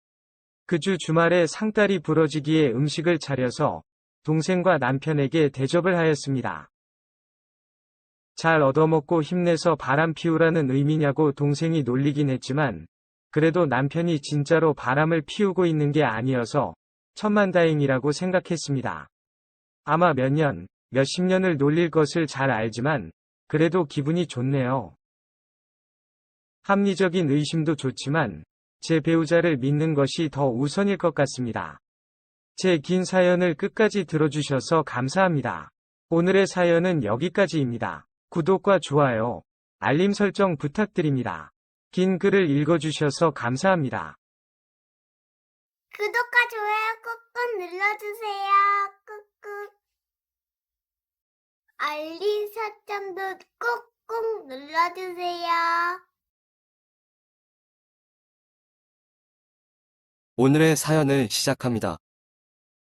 그 주 주말에 상다리 부러지기에 음식을 차려서 동생과 남편에게 대접을 하였습니다. 잘 얻어먹고 힘내서 바람 피우라는 의미냐고 동생이 놀리긴 했지만 그래도 남편이 진짜로 바람을 피우고 있는 게 아니어서 천만다행이라고 생각했습니다. 아마 몇 년, 몇십 년을 놀릴 것을 잘 알지만 그래도 기분이 좋네요. 합리적인 의심도 좋지만 제 배우자를 믿는 것이 더 우선일 것 같습니다. 제 긴 사연을 끝까지 들어주셔서 감사합니다. 오늘의 사연은 여기까지입니다. 구독과 좋아요, 알림 설정 부탁드립니다. 긴 글을 읽어주셔서 감사합니다. 구독과 좋아요 꾹꾹 눌러주세요. 꾹꾹. 알림 설정도 꾹꾹 눌러주세요. 오늘의 사연을 시작합니다.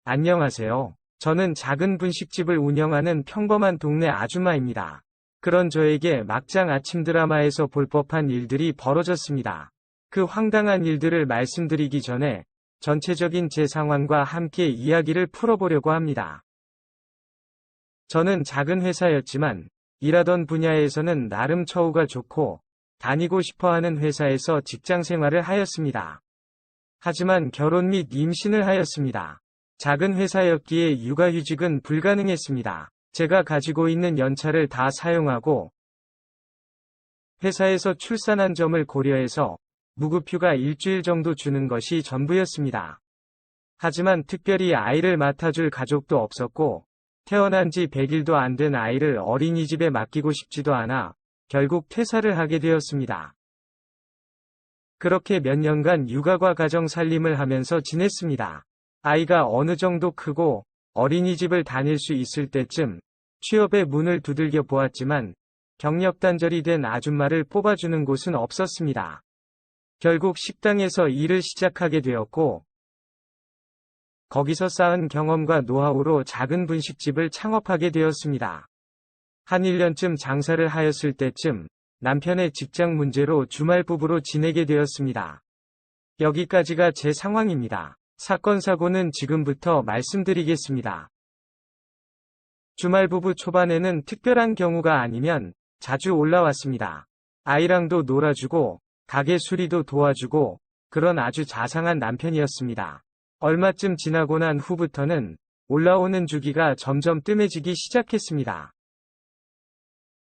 안녕하세요. 저는 작은 분식집을 운영하는 평범한 동네 아줌마입니다. 그런 저에게 막장 아침 드라마에서 볼 법한 일들이 벌어졌습니다. 그 황당한 일들을 말씀드리기 전에 전체적인 제 상황과 함께 이야기를 풀어보려고 합니다. 저는 작은 회사였지만 일하던 분야에서는 나름 처우가 좋고 다니고 싶어하는 회사에서 직장 생활을 하였습니다. 하지만 결혼 및 임신을 하였습니다. 작은 회사였기에 육아휴직은 불가능했습니다. 제가 가지고 있는 연차를 다 사용하고 회사에서 출산한 점을 고려해서 무급휴가 일주일 정도 주는 것이 전부였습니다. 하지만 특별히 아이를 맡아줄 가족도 없었고 태어난 지 100일도 안 된 아이를 어린이집에 맡기고 싶지도 않아 결국 퇴사를 하게 되었습니다. 그렇게 몇 년간 육아과 가정 살림을 하면서 지냈습니다. 아이가 어느 정도 크고 어린이집을 다닐 수 있을 때쯤 취업의 문을 두들겨 보았지만 경력 단절이 된 아줌마를 뽑아주는 곳은 없었습니다. 결국 식당에서 일을 시작하게 되었고 거기서 쌓은 경험과 노하우로 작은 분식집을 창업하게 되었습니다. 한 1년쯤 장사를 하였을 때쯤 남편의 직장 문제로 주말 부부로 지내게 되었습니다. 여기까지가 제 상황입니다. 사건 사고는 지금부터 말씀드리겠습니다. 주말 부부 초반에는 특별한 경우가 아니면 자주 올라왔습니다. 아이랑도 놀아주고 가게 수리도 도와주고 그런 아주 자상한 남편이었습니다. 얼마쯤 지나고 난 후부터는 올라오는 주기가 점점 뜸해지기 시작했습니다.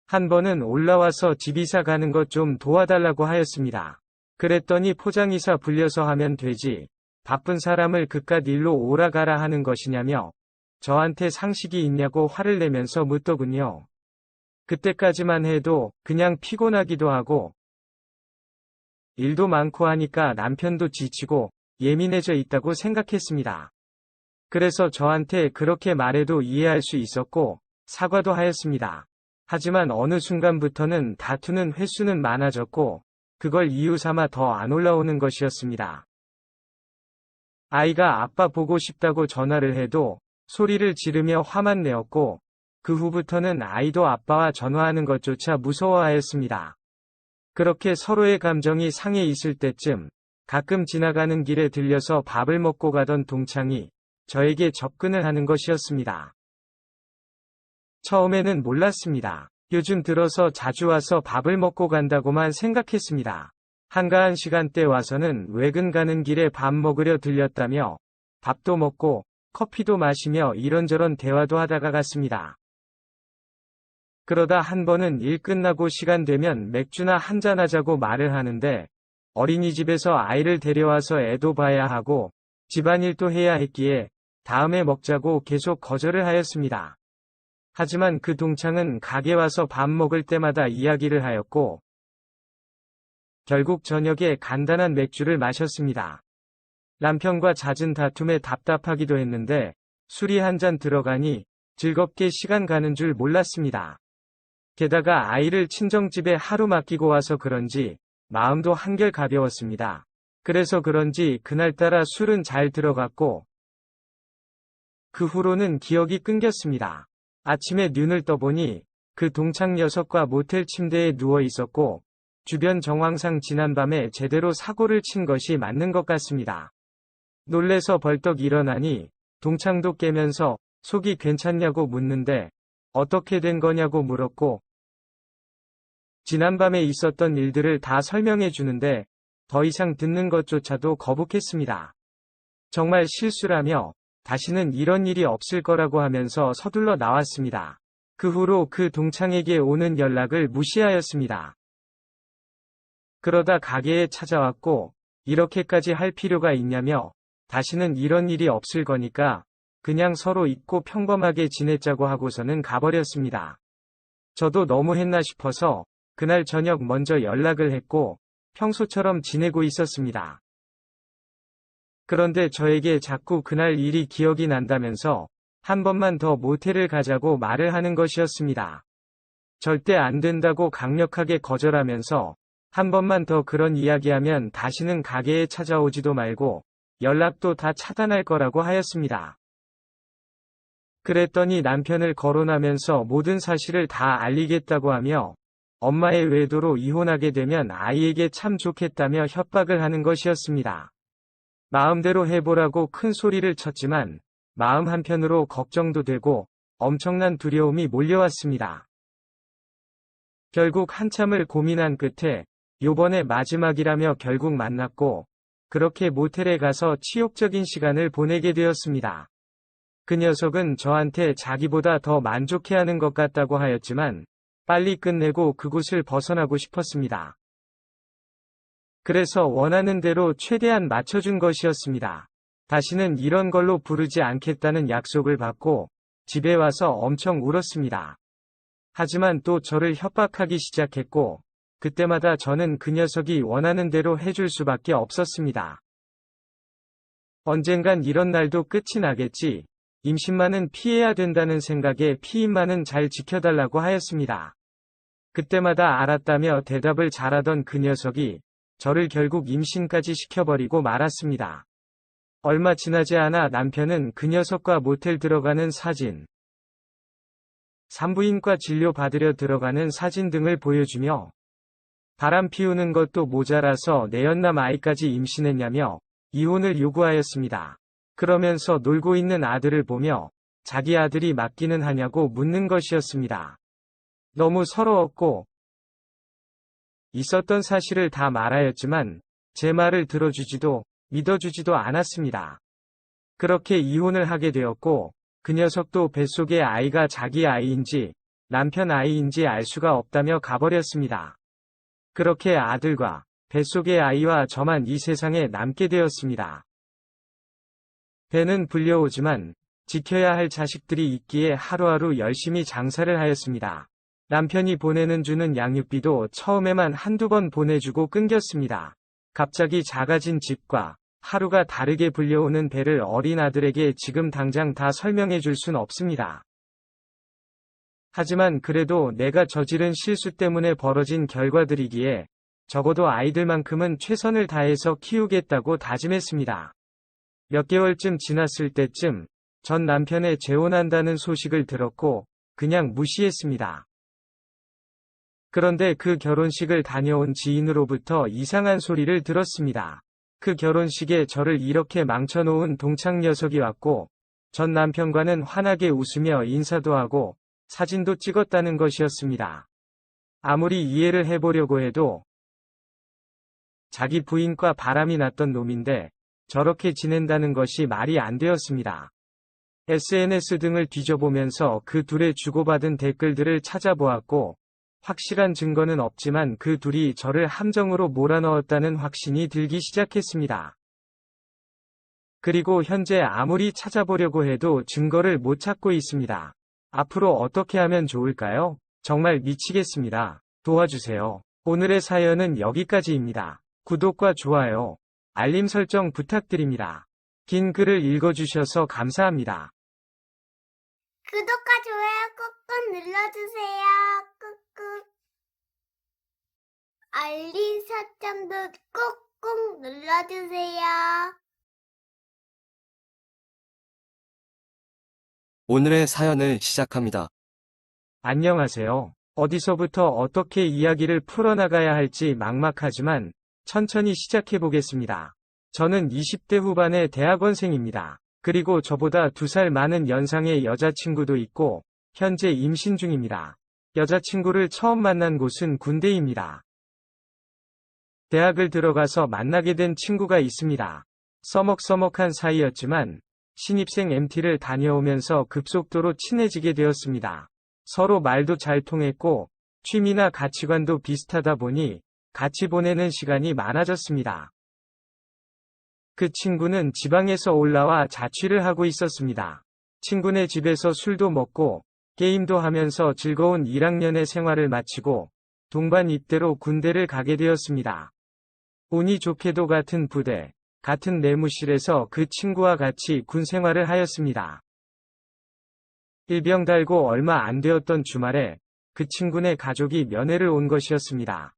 한 번은 올라와서 집 이사 가는 것 좀 도와달라고 하였습니다. 그랬더니 포장이사 불려서 하면 되지. 바쁜 사람을 그깟 일로 오라 가라 하는 것이냐며 저한테 상식이 있냐고 화를 내면서 묻더군요. 그때까지만 해도 그냥 피곤하기도 하고 일도 많고 하니까 남편도 지치고 예민해져 있다고 생각했습니다. 그래서 저한테 그렇게 말해도 이해할 수 있었고 사과도 하였습니다. 하지만 어느 순간부터는 다투는 횟수는 많아졌고 그걸 이유 삼아 더 안 올라오는 것이었습니다. 아이가 아빠 보고 싶다고 전화를 해도 소리를 지르며 화만 내었고 그 후부터는 아이도 아빠와 전화하는 것조차 무서워하였습니다. 그렇게 서로의 감정이 상해 있을 때쯤 가끔 지나가는 길에 들려서 밥을 먹고 가던 동창이 저에게 접근을 하는 것이었습니다. 처음에는 몰랐습니다. 요즘 들어서 자주 와서 밥을 먹고 간다고만 생각했습니다. 한가한 시간대 와서는 외근 가는 길에 밥 먹으려 들렸다며 밥도 먹고 커피도 마시며 이런저런 대화도 하다가 갔습니다. 그러다 한 번은 일 끝나고 시간 되면 맥주나 한잔 하자고 말을 하는데 어린이집에서 아이를 데려와서 애도 봐야 하고 집안일도 해야 했기에 다음에 먹자고 계속 거절을 하였습니다. 하지만 그 동창은 가게 와서 밥 먹을 때마다 이야기를 하였고 결국 저녁에 간단한 맥주를 마셨습니다. 남편과 잦은 다툼에 답답하기도 했는데 술이 한 잔 들어가니 즐겁게 시간 가는 줄 몰랐습니다. 게다가 아이를 친정집에 하루 맡기고 와서 그런지 마음도 한결 가벼웠습니다. 그래서 그런지 그날따라 술은 잘 들어갔고 그 후로는 기억이 끊겼습니다. 아침에 눈을 떠보니 그 동창 녀석과 모텔 침대에 누워 있었고 주변 정황상 지난밤에 제대로 사고를 친 것이 맞는 것 같습니다. 놀래서 벌떡 일어나니 동창도 깨면서 속이 괜찮냐고 묻는데 어떻게 된 거냐고 물었고 지난밤에 있었던 일들을 다 설명해 주는데 더 이상 듣는 것조차도 거북했습니다. 정말 실수라며 다시는 이런 일이 없을 거라고 하면서 서둘러 나왔습니다. 그 후로 그 동창에게 오는 연락을 무시하였습니다. 그러다 가게에 찾아왔고 이렇게까지 할 필요가 있냐며 다시는 이런 일이 없을 거니까 그냥 서로 잊고 평범하게 지내자고 하고서는 가버렸습니다. 저도 너무했나 싶어서 그날 저녁 먼저 연락을 했고 평소처럼 지내고 있었습니다. 그런데 저에게 자꾸 그날 일이 기억이 난다면서 한 번만 더 모텔을 가자고 말을 하는 것이었습니다. 절대 안 된다고 강력하게 거절하면서 한 번만 더 그런 이야기하면 다시는 가게에 찾아오지도 말고 연락도 다 차단할 거라고 하였습니다. 그랬더니 남편을 거론하면서 모든 사실을 다 알리겠다고 하며 엄마의 외도로 이혼하게 되면 아이에게 참 좋겠다며 협박을 하는 것이었습니다. 마음대로 해보라고 큰 소리를 쳤지만 마음 한편으로 걱정도 되고 엄청난 두려움이 몰려왔습니다. 결국 한참을 고민한 끝에 요번에 마지막이라며 결국 만났고 그렇게 모텔에 가서 치욕적인 시간을 보내게 되었습니다. 그 녀석은 저한테 자기보다 더 만족해하는 것 같다고 하였지만 빨리 끝내고 그곳을 벗어나고 싶었습니다. 그래서 원하는 대로 최대한 맞춰준 것이었습니다. 다시는 이런 걸로 부르지 않겠다는 약속을 받고 집에 와서 엄청 울었습니다. 하지만 또 저를 협박하기 시작했고 그때마다 저는 그 녀석이 원하는 대로 해줄 수밖에 없었습니다. 언젠간 이런 날도 끝이 나겠지. 임신만은 피해야 된다는 생각에 피임만은 잘 지켜달라고 하였습니다. 그때마다 알았다며 대답을 잘하던 그 녀석이 저를 결국 임신까지 시켜버리고 말았습니다. 얼마 지나지 않아 남편은 그 녀석과 모텔 들어가는 사진, 산부인과 진료 받으려 들어가는 사진 등을 보여주며 바람 피우는 것도 모자라서 내연남 아이까지 임신했냐며 이혼을 요구하였습니다. 그러면서 놀고 있는 아들을 보며 자기 아들이 맞기는 하냐고 묻는 것이었습니다. 너무 서러웠고 있었던 사실을 다 말하였지만 제 말을 들어주지도 믿어주지도 않았습니다. 그렇게 이혼을 하게 되었고 그 녀석도 뱃속의 아이가 자기 아이인지 남편 아이인지 알 수가 없다며 가버렸습니다. 그렇게 아들과 뱃속의 아이와 저만 이 세상에 남게 되었습니다. 배는 불려오지만 지켜야 할 자식들이 있기에 하루하루 열심히 장사를 하였습니다. 남편이 보내는 주는 양육비도 처음에만 한두 번 보내주고 끊겼습니다. 갑자기 작아진 집과 하루가 다르게 불려오는 배를 어린 아들에게 지금 당장 다 설명해 줄 순 없습니다. 하지만 그래도 내가 저지른 실수 때문에 벌어진 결과들이기에 적어도 아이들만큼은 최선을 다해서 키우겠다고 다짐했습니다. 몇 개월쯤 지났을 때쯤 전 남편의 재혼한다는 소식을 들었고 그냥 무시했습니다. 그런데 그 결혼식을 다녀온 지인으로부터 이상한 소리를 들었습니다. 그 결혼식에 저를 이렇게 망쳐놓은 동창 녀석이 왔고 전 남편과는 환하게 웃으며 인사도 하고 사진도 찍었다는 것이었습니다. 아무리 이해를 해보려고 해도 자기 부인과 바람이 났던 놈인데 저렇게 지낸다는 것이 말이 안 되었습니다. SNS 등을 뒤져보면서 그 둘의 주고받은 댓글들을 찾아보았고 확실한 증거는 없지만 그 둘이 저를 함정으로 몰아넣었다는 확신이 들기 시작했습니다. 그리고 현재 아무리 찾아보려고 해도 증거를 못 찾고 있습니다. 앞으로 어떻게 하면 좋을까요? 정말 미치겠습니다. 도와주세요. 오늘의 사연은 여기까지입니다. 구독과 좋아요, 알림 설정 부탁드립니다. 긴 글을 읽어주셔서 감사합니다. 구독과 좋아요 꾹꾹 눌러주세요. 꾹꾹. 알림 설정도 꾹꾹 눌러주세요. 오늘의 사연을 시작합니다. 안녕하세요. 어디서부터 어떻게 이야기를 풀어나가야 할지 막막하지만 천천히 시작해보겠습니다. 저는 20대 후반의 대학원생입니다. 그리고 저보다 2살 많은 연상의 여자친구도 있고 현재 임신 중입니다. 여자친구를 처음 만난 곳은 군대입니다. 대학을 들어가서 만나게 된 친구가 있습니다. 서먹서먹한 사이였지만 신입생 MT를 다녀오면서 급속도로 친해지게 되었습니다. 서로 말도 잘 통했고 취미나 가치관도 비슷하다 보니 같이 보내는 시간이 많아졌습니다. 그 친구는 지방에서 올라와 자취를 하고 있었습니다. 친구네 집에서 술도 먹고 게임도 하면서 즐거운 1학년의 생활을 마치고 동반 입대로 군대를 가게 되었습니다. 운이 좋게도 같은 부대, 같은 내무실에서 그 친구와 같이 군 생활을 하였습니다. 일병 달고 얼마 안 되었던 주말에 그 친구네 가족이 면회를 온 것이었습니다.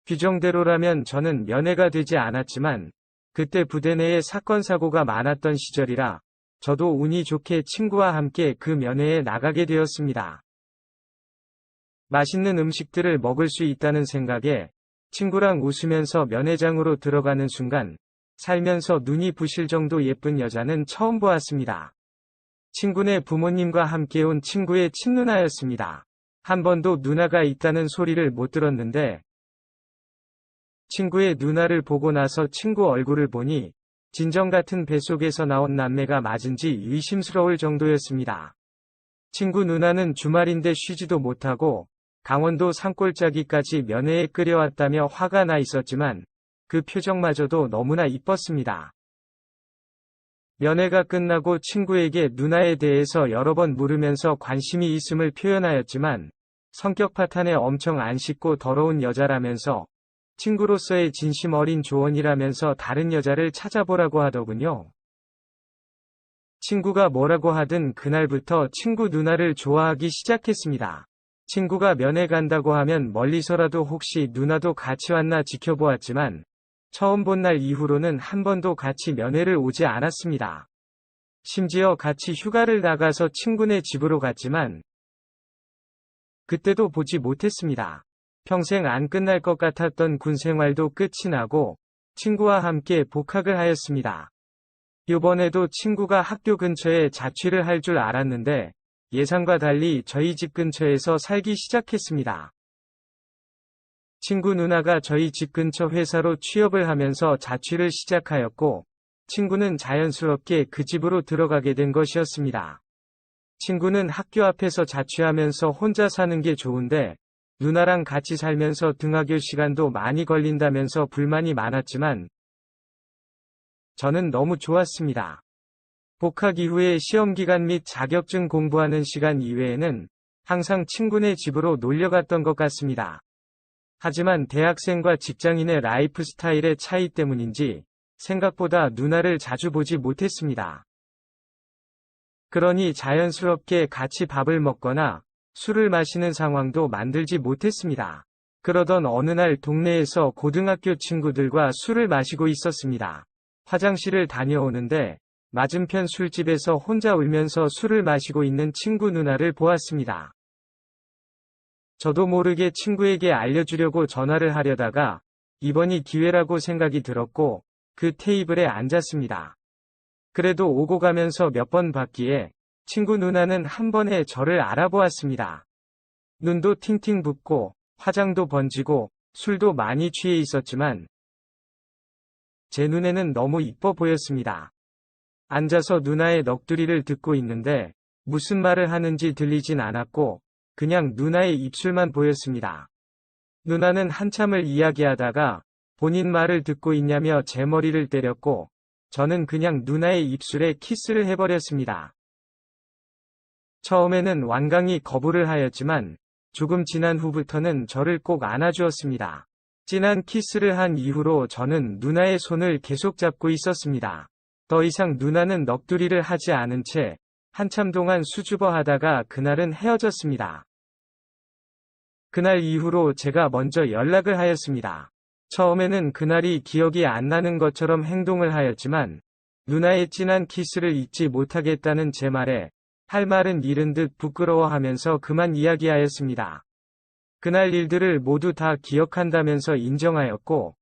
규정대로라면 저는 면회가 되지 않았지만 그때 부대 내에 사건 사고가 많았던 시절이라 저도 운이 좋게 친구와 함께 그 면회에 나가게 되었습니다. 맛있는 음식들을 먹을 수 있다는 생각에 친구랑 웃으면서 면회장으로 들어가는 순간 살면서 눈이 부실 정도 예쁜 여자는 처음 보았습니다. 친구네 부모님과 함께 온 친구의 친누나였습니다. 한 번도 누나가 있다는 소리를 못 들었는데 친구의 누나를 보고 나서 친구 얼굴을 보니 진정 같은 뱃속에서 나온 남매가 맞은지 의심스러울 정도였습니다. 친구 누나는 주말인데 쉬지도 못하고 강원도 산골짜기까지 면회에 끌려왔다며 화가 나 있었지만 그 표정마저도 너무나 이뻤습니다. 면회가 끝나고 친구에게 누나에 대해서 여러 번 물으면서 관심이 있음을 표현하였지만 성격 파탄에 엄청 안 씻고 더러운 여자라면서 친구로서의 진심 어린 조언이라면서 다른 여자를 찾아보라고 하더군요. 친구가 뭐라고 하든 그날부터 친구 누나를 좋아하기 시작했습니다. 친구가 면회 간다고 하면 멀리서라도 혹시 누나도 같이 왔나 지켜보았지만 처음 본 날 이후로는 한 번도 같이 면회를 오지 않았습니다. 심지어 같이 휴가를 나가서 친구네 집으로 갔지만 그때도 보지 못했습니다. 평생 안 끝날 것 같았던 군 생활도 끝이 나고 친구와 함께 복학을 하였습니다. 이번에도 친구가 학교 근처에 자취를 할 줄 알았는데 예상과 달리 저희 집 근처에서 살기 시작했습니다. 친구 누나가 저희 집 근처 회사로 취업을 하면서 자취를 시작하였고 친구는 자연스럽게 그 집으로 들어가게 된 것이었습니다. 친구는 학교 앞에서 자취하면서 혼자 사는 게 좋은데 누나랑 같이 살면서 등하교 시간도 많이 걸린다면서 불만이 많았지만 저는 너무 좋았습니다. 복학 이후에 시험기간 및 자격증 공부하는 시간 이외에는 항상 친구네 집으로 놀려갔던 것 같습니다. 하지만 대학생과 직장인의 라이프 스타일의 차이 때문인지 생각보다 누나를 자주 보지 못했습니다. 그러니 자연스럽게 같이 밥을 먹거나 술을 마시는 상황도 만들지 못했습니다. 그러던 어느 날 동네에서 고등학교 친구들과 술을 마시고 있었습니다. 화장실을 다녀오는데 맞은편 술집에서 혼자 울면서 술을 마시고 있는 친구 누나를 보았습니다. 저도 모르게 친구에게 알려주려고 전화를 하려다가 이번이 기회라고 생각이 들었고 그 테이블에 앉았습니다. 그래도 오고 가면서 몇 번 봤기에 친구 누나는 한 번에 저를 알아보았습니다. 눈도 팅팅 붓고 화장도 번지고 술도 많이 취해 있었지만 제 눈에는 너무 이뻐 보였습니다. 앉아서 누나의 넋두리를 듣고 있는데 무슨 말을 하는지 들리진 않았고 그냥 누나의 입술만 보였습니다. 누나는 한참을 이야기하다가 본인 말을 듣고 있냐며 제 머리를 때렸고 저는 그냥 누나의 입술에 키스를 해버렸습니다. 처음에는 완강히 거부를 하였지만 조금 지난 후부터는 저를 꼭 안아주었습니다. 진한 키스를 한 이후로 저는 누나의 손을 계속 잡고 있었습니다. 더 이상 누나는 넋두리를 하지 않은 채 한참 동안 수줍어하다가 그날은 헤어졌습니다. 그날 이후로 제가 먼저 연락을 하였습니다. 처음에는 그날이 기억이 안 나는 것처럼 행동을 하였지만 누나의 진한 키스를 잊지 못하겠다는 제 말에 할 말은 잃은 듯 부끄러워하면서 그만 이야기하였습니다. 그날 일들을 모두 다 기억한다면서 인정하였고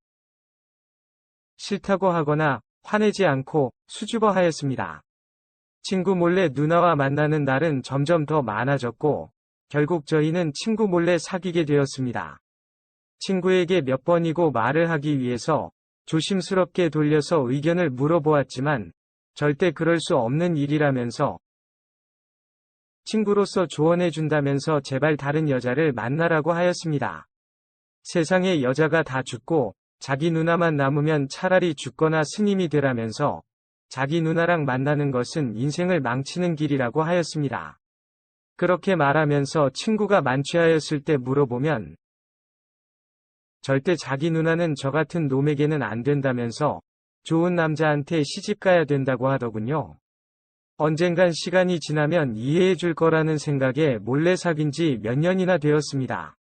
싫다고 하거나 화내지 않고 수줍어하였습니다. 친구 몰래 누나와 만나는 날은 점점 더 많아졌고 결국 저희는 친구 몰래 사귀게 되었습니다. 친구에게 몇 번이고 말을 하기 위해서 조심스럽게 돌려서 의견을 물어보았지만 절대 그럴 수 없는 일이라면서 친구로서 조언해준다면서 제발 다른 여자를 만나라고 하였습니다. 세상에 여자가 다 죽고 자기 누나만 남으면 차라리 죽거나 스님이 되라면서 자기 누나랑 만나는 것은 인생을 망치는 길이라고 하였습니다. 그렇게 말하면서 친구가 만취하였을 때 물어보면 절대 자기 누나는 저 같은 놈에게는 안 된다면서 좋은 남자한테 시집가야 된다고 하더군요. 언젠간 시간이 지나면 이해해 줄 거라는 생각에 몰래 사귄 지 몇 년이나 되었습니다.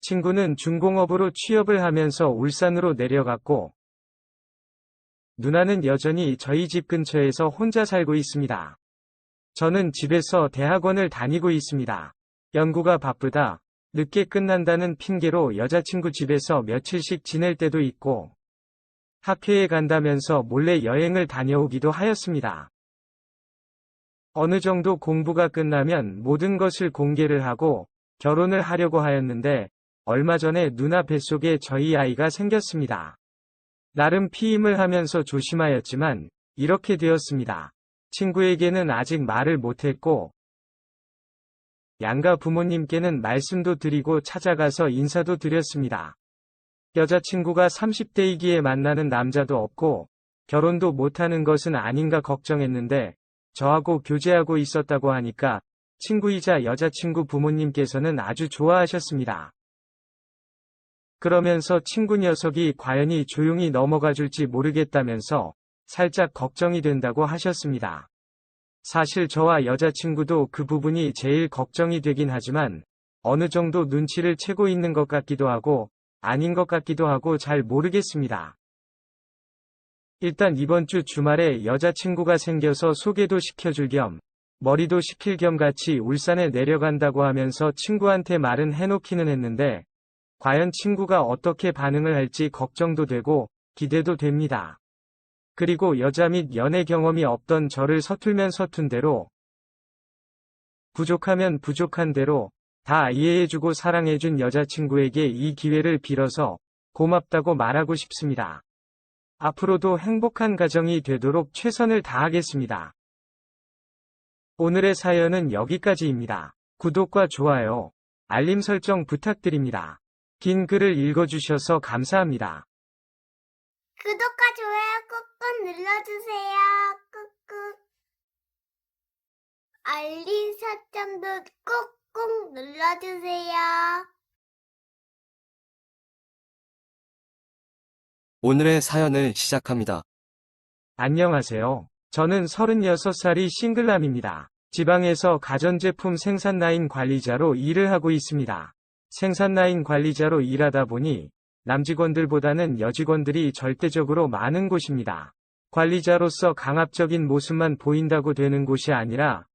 친구는 중공업으로 취업을 하면서 울산으로 내려갔고, 누나는 여전히 저희 집 근처에서 혼자 살고 있습니다. 저는 집에서 대학원을 다니고 있습니다. 연구가 바쁘다, 늦게 끝난다는 핑계로 여자친구 집에서 며칠씩 지낼 때도 있고, 학회에 간다면서 몰래 여행을 다녀오기도 하였습니다. 어느 정도 공부가 끝나면 모든 것을 공개를 하고 결혼을 하려고 하였는데 얼마 전에 누나 뱃속에 저희 아이가 생겼습니다. 나름 피임을 하면서 조심하였지만 이렇게 되었습니다. 친구에게는 아직 말을 못했고 양가 부모님께는 말씀도 드리고 찾아가서 인사도 드렸습니다. 여자친구가 30대이기에 만나는 남자도 없고 결혼도 못하는 것은 아닌가 걱정했는데 저하고 교제하고 있었다고 하니까 친구이자 여자친구 부모님께서는 아주 좋아하셨습니다. 그러면서 친구 녀석이 과연히 조용히 넘어가 줄지 모르겠다면서 살짝 걱정이 된다고 하셨습니다. 사실 저와 여자친구도 그 부분이 제일 걱정이 되긴 하지만 어느 정도 눈치를 채고 있는 것 같기도 하고 아닌 것 같기도 하고 잘 모르겠습니다. 일단 이번 주 주말에 여자친구가 생겨서 소개도 시켜줄 겸 머리도 식힐 겸 같이 울산에 내려간다고 하면서 친구한테 말은 해놓기는 했는데 과연 친구가 어떻게 반응을 할지 걱정도 되고 기대도 됩니다. 그리고 여자 및 연애 경험이 없던 저를 서툴면 서툰 대로 부족하면 부족한 대로 다 이해해주고 사랑해준 여자친구에게 이 기회를 빌어서 고맙다고 말하고 싶습니다. 앞으로도 행복한 가정이 되도록 최선을 다하겠습니다. 오늘의 사연은 여기까지입니다. 구독과 좋아요, 알림 설정 부탁드립니다. 긴 글을 읽어주셔서 감사합니다. 구독과 좋아요 꾹꾹 눌러주세요. 꾹꾹. 알림 설정도 꾹꾹 눌러주세요. 오늘의 사연을 시작합니다. 안녕하세요. 저는 36살이 싱글남입니다. 지방에서 가전제품 생산라인 관리자로 일을 하고 있습니다. 생산라인 관리자로 일하다 보니 남직원들보다는 여직원들이 절대적으로 많은 곳입니다. 관리자로서 강압적인 모습만 보인다고 되는 곳이 아니라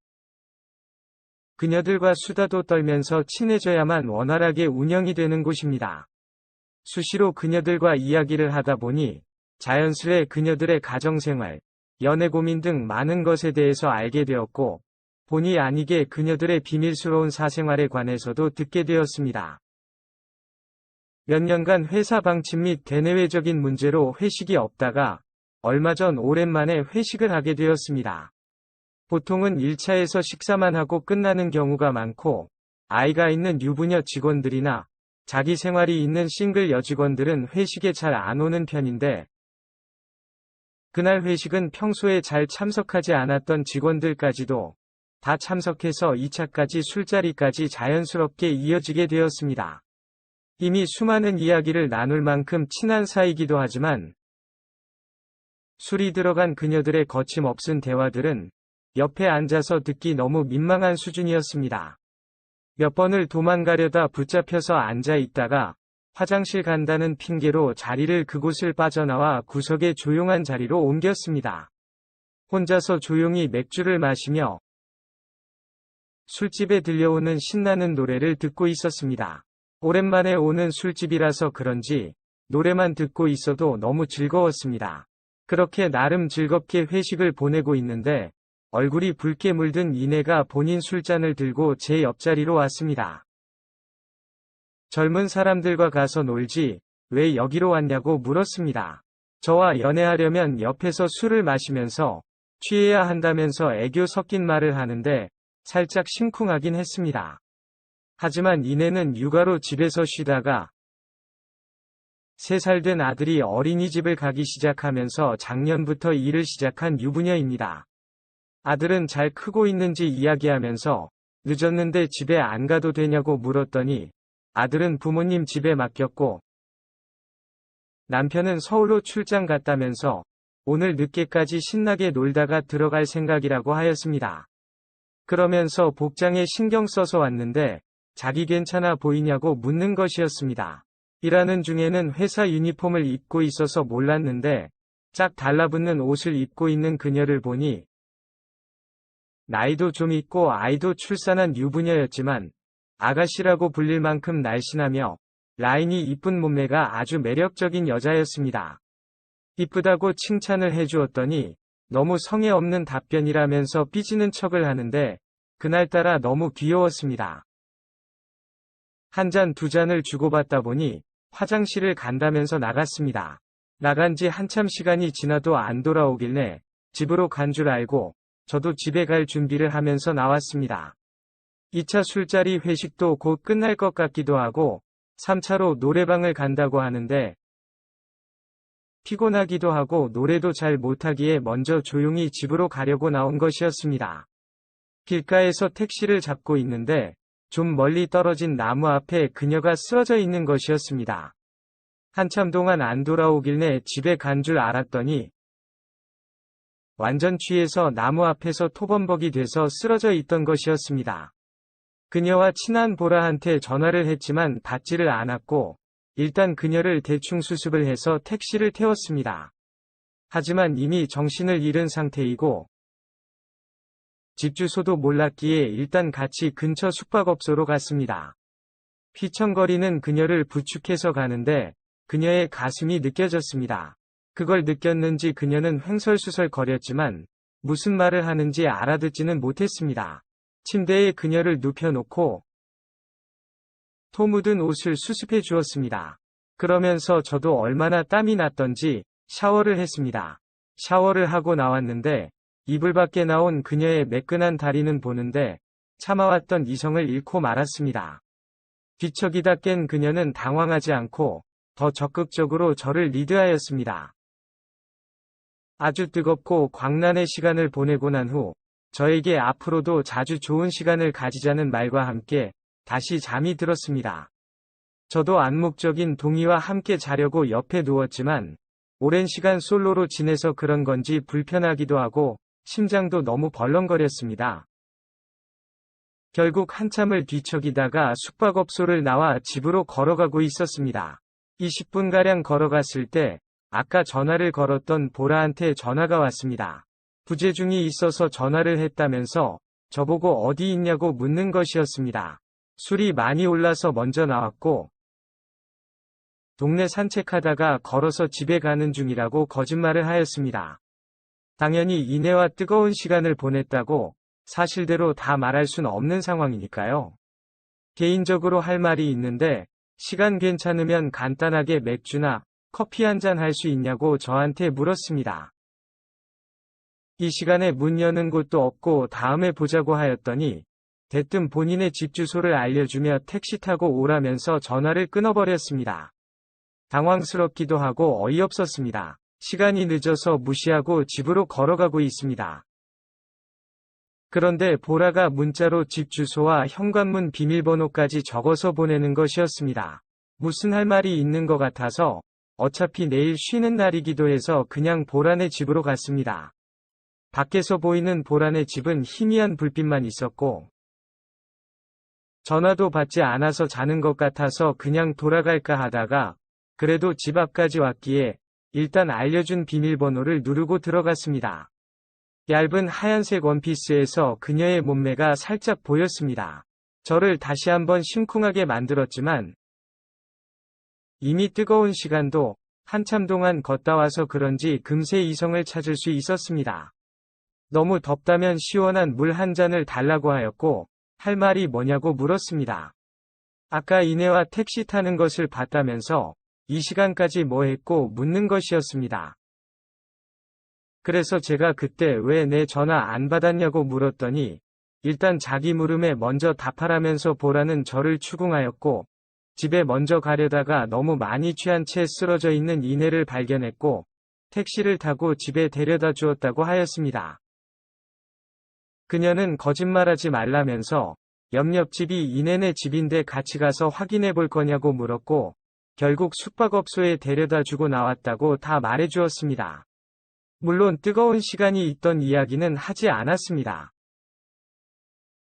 그녀들과 수다도 떨면서 친해져야만 원활하게 운영이 되는 곳입니다. 수시로 그녀들과 이야기를 하다 보니 자연스레 그녀들의 가정생활, 연애 고민 등 많은 것에 대해서 알게 되었고 본의 아니게 그녀들의 비밀스러운 사생활에 관해서도 듣게 되었습니다. 몇 년간 회사 방침 및 대내외적인 문제로 회식이 없다가 얼마 전 오랜만에 회식을 하게 되었습니다. 보통은 1차에서 식사만 하고 끝나는 경우가 많고 아이가 있는 유부녀 직원들이나 자기 생활이 있는 싱글 여직원들은 회식에 잘 안 오는 편인데 그날 회식은 평소에 잘 참석하지 않았던 직원들까지도 다 참석해서 2차까지 술자리까지 자연스럽게 이어지게 되었습니다. 이미 수많은 이야기를 나눌 만큼 친한 사이기도 하지만 술이 들어간 그녀들의 거침없은 대화들은 옆에 앉아서 듣기 너무 민망한 수준이었습니다. 몇 번을 도망가려다 붙잡혀서 앉아 있다가 화장실 간다는 핑계로 자리를 그곳을 빠져나와 구석의 조용한 자리로 옮겼습니다. 혼자서 조용히 맥주를 마시며 술집에 들려오는 신나는 노래를 듣고 있었습니다. 오랜만에 오는 술집이라서 그런지 노래만 듣고 있어도 너무 즐거웠습니다. 그렇게 나름 즐겁게 회식을 보내고 있는데 얼굴이 붉게 물든 이내가 본인 술잔을 들고 제 옆자리로 왔습니다. 젊은 사람들과 가서 놀지 왜 여기로 왔냐고 물었습니다. 저와 연애하려면 옆에서 술을 마시면서 취해야 한다면서 애교 섞인 말을 하는데 살짝 심쿵하긴 했습니다. 하지만 이내는 육아로 집에서 쉬다가 3살 된 아들이 어린이집을 가기 시작하면서 작년부터 일을 시작한 유부녀입니다. 아들은 잘 크고 있는지 이야기하면서 늦었는데 집에 안 가도 되냐고 물었더니 아들은 부모님 집에 맡겼고 남편은 서울로 출장 갔다면서 오늘 늦게까지 신나게 놀다가 들어갈 생각이라고 하였습니다. 그러면서 복장에 신경 써서 왔는데 자기 괜찮아 보이냐고 묻는 것이었습니다. 일하는 중에는 회사 유니폼을 입고 있어서 몰랐는데 짝 달라붙는 옷을 입고 있는 그녀를 보니 나이도 좀 있고 아이도 출산한 유부녀였지만 아가씨라고 불릴 만큼 날씬하며 라인이 이쁜 몸매가 아주 매력적인 여자였습니다. 이쁘다고 칭찬을 해주었더니 너무 성의 없는 답변이라면서 삐지는 척을 하는데 그날따라 너무 귀여웠습니다. 한 잔 두 잔을 주고받다 보니 화장실을 간다면서 나갔습니다. 나간 지 한참 시간이 지나도 안 돌아오길래 집으로 간 줄 알고 저도 집에 갈 준비를 하면서 나왔습니다. 2차 술자리 회식도 곧 끝날 것 같기도 하고 3차로 노래방을 간다고 하는데 피곤하기도 하고 노래도 잘 못하기에 먼저 조용히 집으로 가려고 나온 것이었습니다. 길가에서 택시를 잡고 있는데 좀 멀리 떨어진 나무 앞에 그녀가 쓰러져 있는 것이었습니다. 한참 동안 안 돌아오길래 집에 간 줄 알았더니 완전 취해서 나무 앞에서 토범벅이 돼서 쓰러져 있던 것이었습니다. 그녀와 친한 보라한테 전화를 했지만 받지를 않았고 일단 그녀를 대충 수습을 해서 택시를 태웠습니다. 하지만 이미 정신을 잃은 상태이고 집 주소도 몰랐기에 일단 같이 근처 숙박업소로 갔습니다. 휘청거리는 그녀를 부축해서 가는데 그녀의 가슴이 느껴졌습니다. 그걸 느꼈는지 그녀는 횡설수설 거렸지만 무슨 말을 하는지 알아듣지는 못했습니다. 침대에 그녀를 눕혀놓고 토 묻은 옷을 수습해 주었습니다. 그러면서 저도 얼마나 땀이 났던지 샤워를 했습니다. 샤워를 하고 나왔는데 이불 밖에 나온 그녀의 매끈한 다리는 보는데 참아왔던 이성을 잃고 말았습니다. 뒤척이다 깬 그녀는 당황하지 않고 더 적극적으로 저를 리드하였습니다. 아주 뜨겁고 광란의 시간을 보내고 난 후 저에게 앞으로도 자주 좋은 시간을 가지자는 말과 함께 다시 잠이 들었습니다. 저도 암묵적인 동의와 함께 자려고 옆에 누웠지만 오랜 시간 솔로로 지내서 그런 건지 불편하기도 하고 심장도 너무 벌렁거렸습니다. 결국 한참을 뒤척이다가 숙박업소를 나와 집으로 걸어가고 있었습니다. 20분가량 걸어갔을 때 아까 전화를 걸었던 보라한테 전화가 왔습니다. 부재중이 있어서 전화를 했다면서 저보고 어디 있냐고 묻는 것이었습니다. 술이 많이 올라서 먼저 나왔고 동네 산책하다가 걸어서 집에 가는 중이라고 거짓말을 하였습니다. 당연히 이내와 뜨거운 시간을 보냈다고 사실대로 다 말할 순 없는 상황이니까요. 개인적으로 할 말이 있는데 시간 괜찮으면 간단하게 맥주나 커피 한 잔 할 수 있냐고 저한테 물었습니다. 이 시간에 문 여는 곳도 없고 다음에 보자고 하였더니 대뜸 본인의 집 주소를 알려주며 택시 타고 오라면서 전화를 끊어버렸습니다. 당황스럽기도 하고 어이없었습니다. 시간이 늦어서 무시하고 집으로 걸어가고 있습니다. 그런데 보라가 문자로 집 주소와 현관문 비밀번호까지 적어서 보내는 것이었습니다. 무슨 할 말이 있는 것 같아서 어차피 내일 쉬는 날이기도 해서 그냥 보라네 집으로 갔습니다. 밖에서 보이는 보라네 집은 희미한 불빛만 있었고 전화도 받지 않아서 자는 것 같아서 그냥 돌아갈까 하다가 그래도 집 앞까지 왔기에 일단 알려준 비밀번호를 누르고 들어갔습니다. 얇은 하얀색 원피스에서 그녀의 몸매가 살짝 보였습니다. 저를 다시 한번 심쿵하게 만들었지만 이미 뜨거운 시간도 한참 동안 걷다 와서 그런지 금세 이성을 찾을 수 있었습니다. 너무 덥다면 시원한 물 한 잔을 달라고 하였고 할 말이 뭐냐고 물었습니다. 아까 이내와 택시 타는 것을 봤다면서 이 시간까지 뭐 했고 묻는 것이었습니다. 그래서 제가 그때 왜 내 전화 안 받았냐고 물었더니 일단 자기 물음에 먼저 답하라면서 보라는 저를 추궁하였고 집에 먼저 가려다가 너무 많이 취한 채 쓰러져 있는 이내를 발견했고 택시를 타고 집에 데려다 주었다고 하였습니다. 그녀는 거짓말하지 말라면서 옆 집이 이내네 집인데 같이 가서 확인해 볼 거냐고 물었고 결국 숙박업소에 데려다 주고 나왔다고 다 말해 주었습니다. 물론 뜨거운 시간이 있던 이야기는 하지 않았습니다.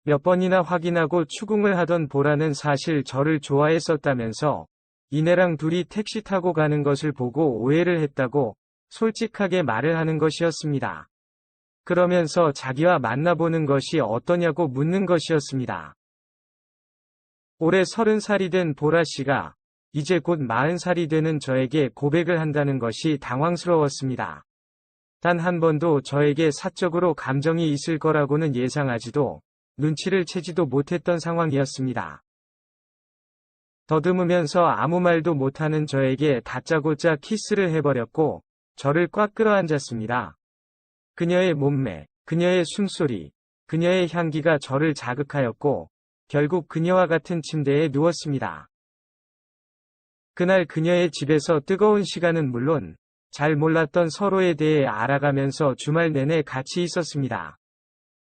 몇 번이나 확인하고 추궁을 하던 보라는 사실 저를 좋아했었다면서 이내랑 둘이 택시 타고 가는 것을 보고 오해를 했다고 솔직하게 말을 하는 것이었습니다. 그러면서 자기와 만나보는 것이 어떠냐고 묻는 것이었습니다. 올해 30살이 된 보라 씨가 이제 곧 40살이 되는 저에게 고백을 한다는 것이 당황스러웠습니다. 단 한 번도 저에게 사적으로 감정이 있을 거라고는 예상하지도 눈치를 채지도 못했던 상황이었습니다. 더듬으면서 아무 말도 못하는 저에게 다짜고짜 키스를 해버렸고 저를 꽉 끌어안았습니다. 그녀의 몸매, 그녀의 숨소리, 그녀의 향기가 저를 자극하였고 결국 그녀와 같은 침대에 누웠습니다. 그날 그녀의 집에서 뜨거운 시간은 물론 잘 몰랐던 서로에 대해 알아가면서 주말 내내 같이 있었습니다.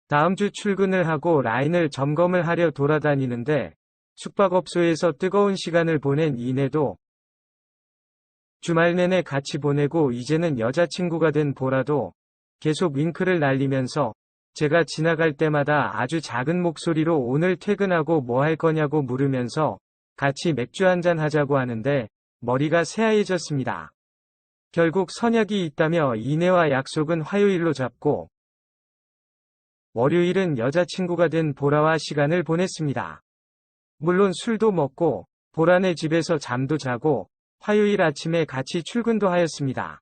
다음 주 출근을 하고 라인을 점검을 하려 돌아다니는데 숙박업소에서 뜨거운 시간을 보낸 이내도 주말 내내 같이 보내고 이제는 여자친구가 된 보라도 계속 윙크를 날리면서 제가 지나갈 때마다 아주 작은 목소리로 오늘 퇴근하고 뭐 할 거냐고 물으면서 같이 맥주 한잔 하자고 하는데 머리가 새하얘졌습니다. 결국 선약이 있다며 이내와 약속은 화요일로 잡고 월요일은 여자친구가 된 보라와 시간을 보냈습니다. 물론 술도 먹고 보라네 집에서 잠도 자고 화요일 아침에 같이 출근도 하였습니다.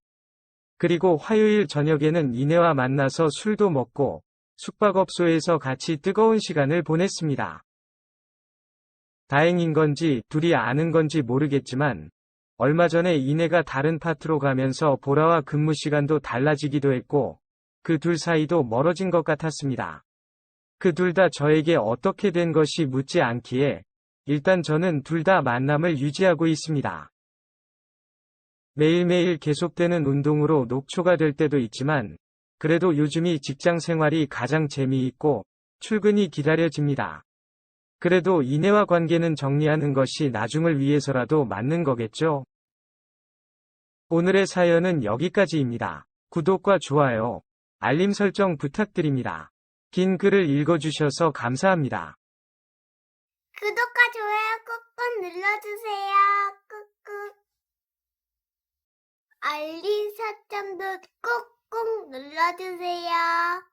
그리고 화요일 저녁에는 이내와 만나서 술도 먹고 숙박업소에서 같이 뜨거운 시간을 보냈습니다. 다행인 건지 둘이 아는 건지 모르겠지만 얼마 전에 이내가 다른 파트로 가면서 보라와 근무 시간도 달라지기도 했고 그 둘 사이도 멀어진 것 같았습니다. 그 둘 다 저에게 어떻게 된 것이 묻지 않기에 일단 저는 둘 다 만남을 유지하고 있습니다. 매일매일 계속되는 운동으로 녹초가 될 때도 있지만 그래도 요즘이 직장 생활이 가장 재미있고 출근이 기다려집니다. 그래도 이내와 관계는 정리하는 것이 나중을 위해서라도 맞는 거겠죠? 오늘의 사연은 여기까지입니다. 구독과 좋아요, 알림 설정 부탁드립니다. 긴 글을 읽어주셔서 감사합니다. 구독과 좋아요 꾹꾹 눌러주세요. 꾹꾹. 알림 설정도 꾹꾹 눌러주세요.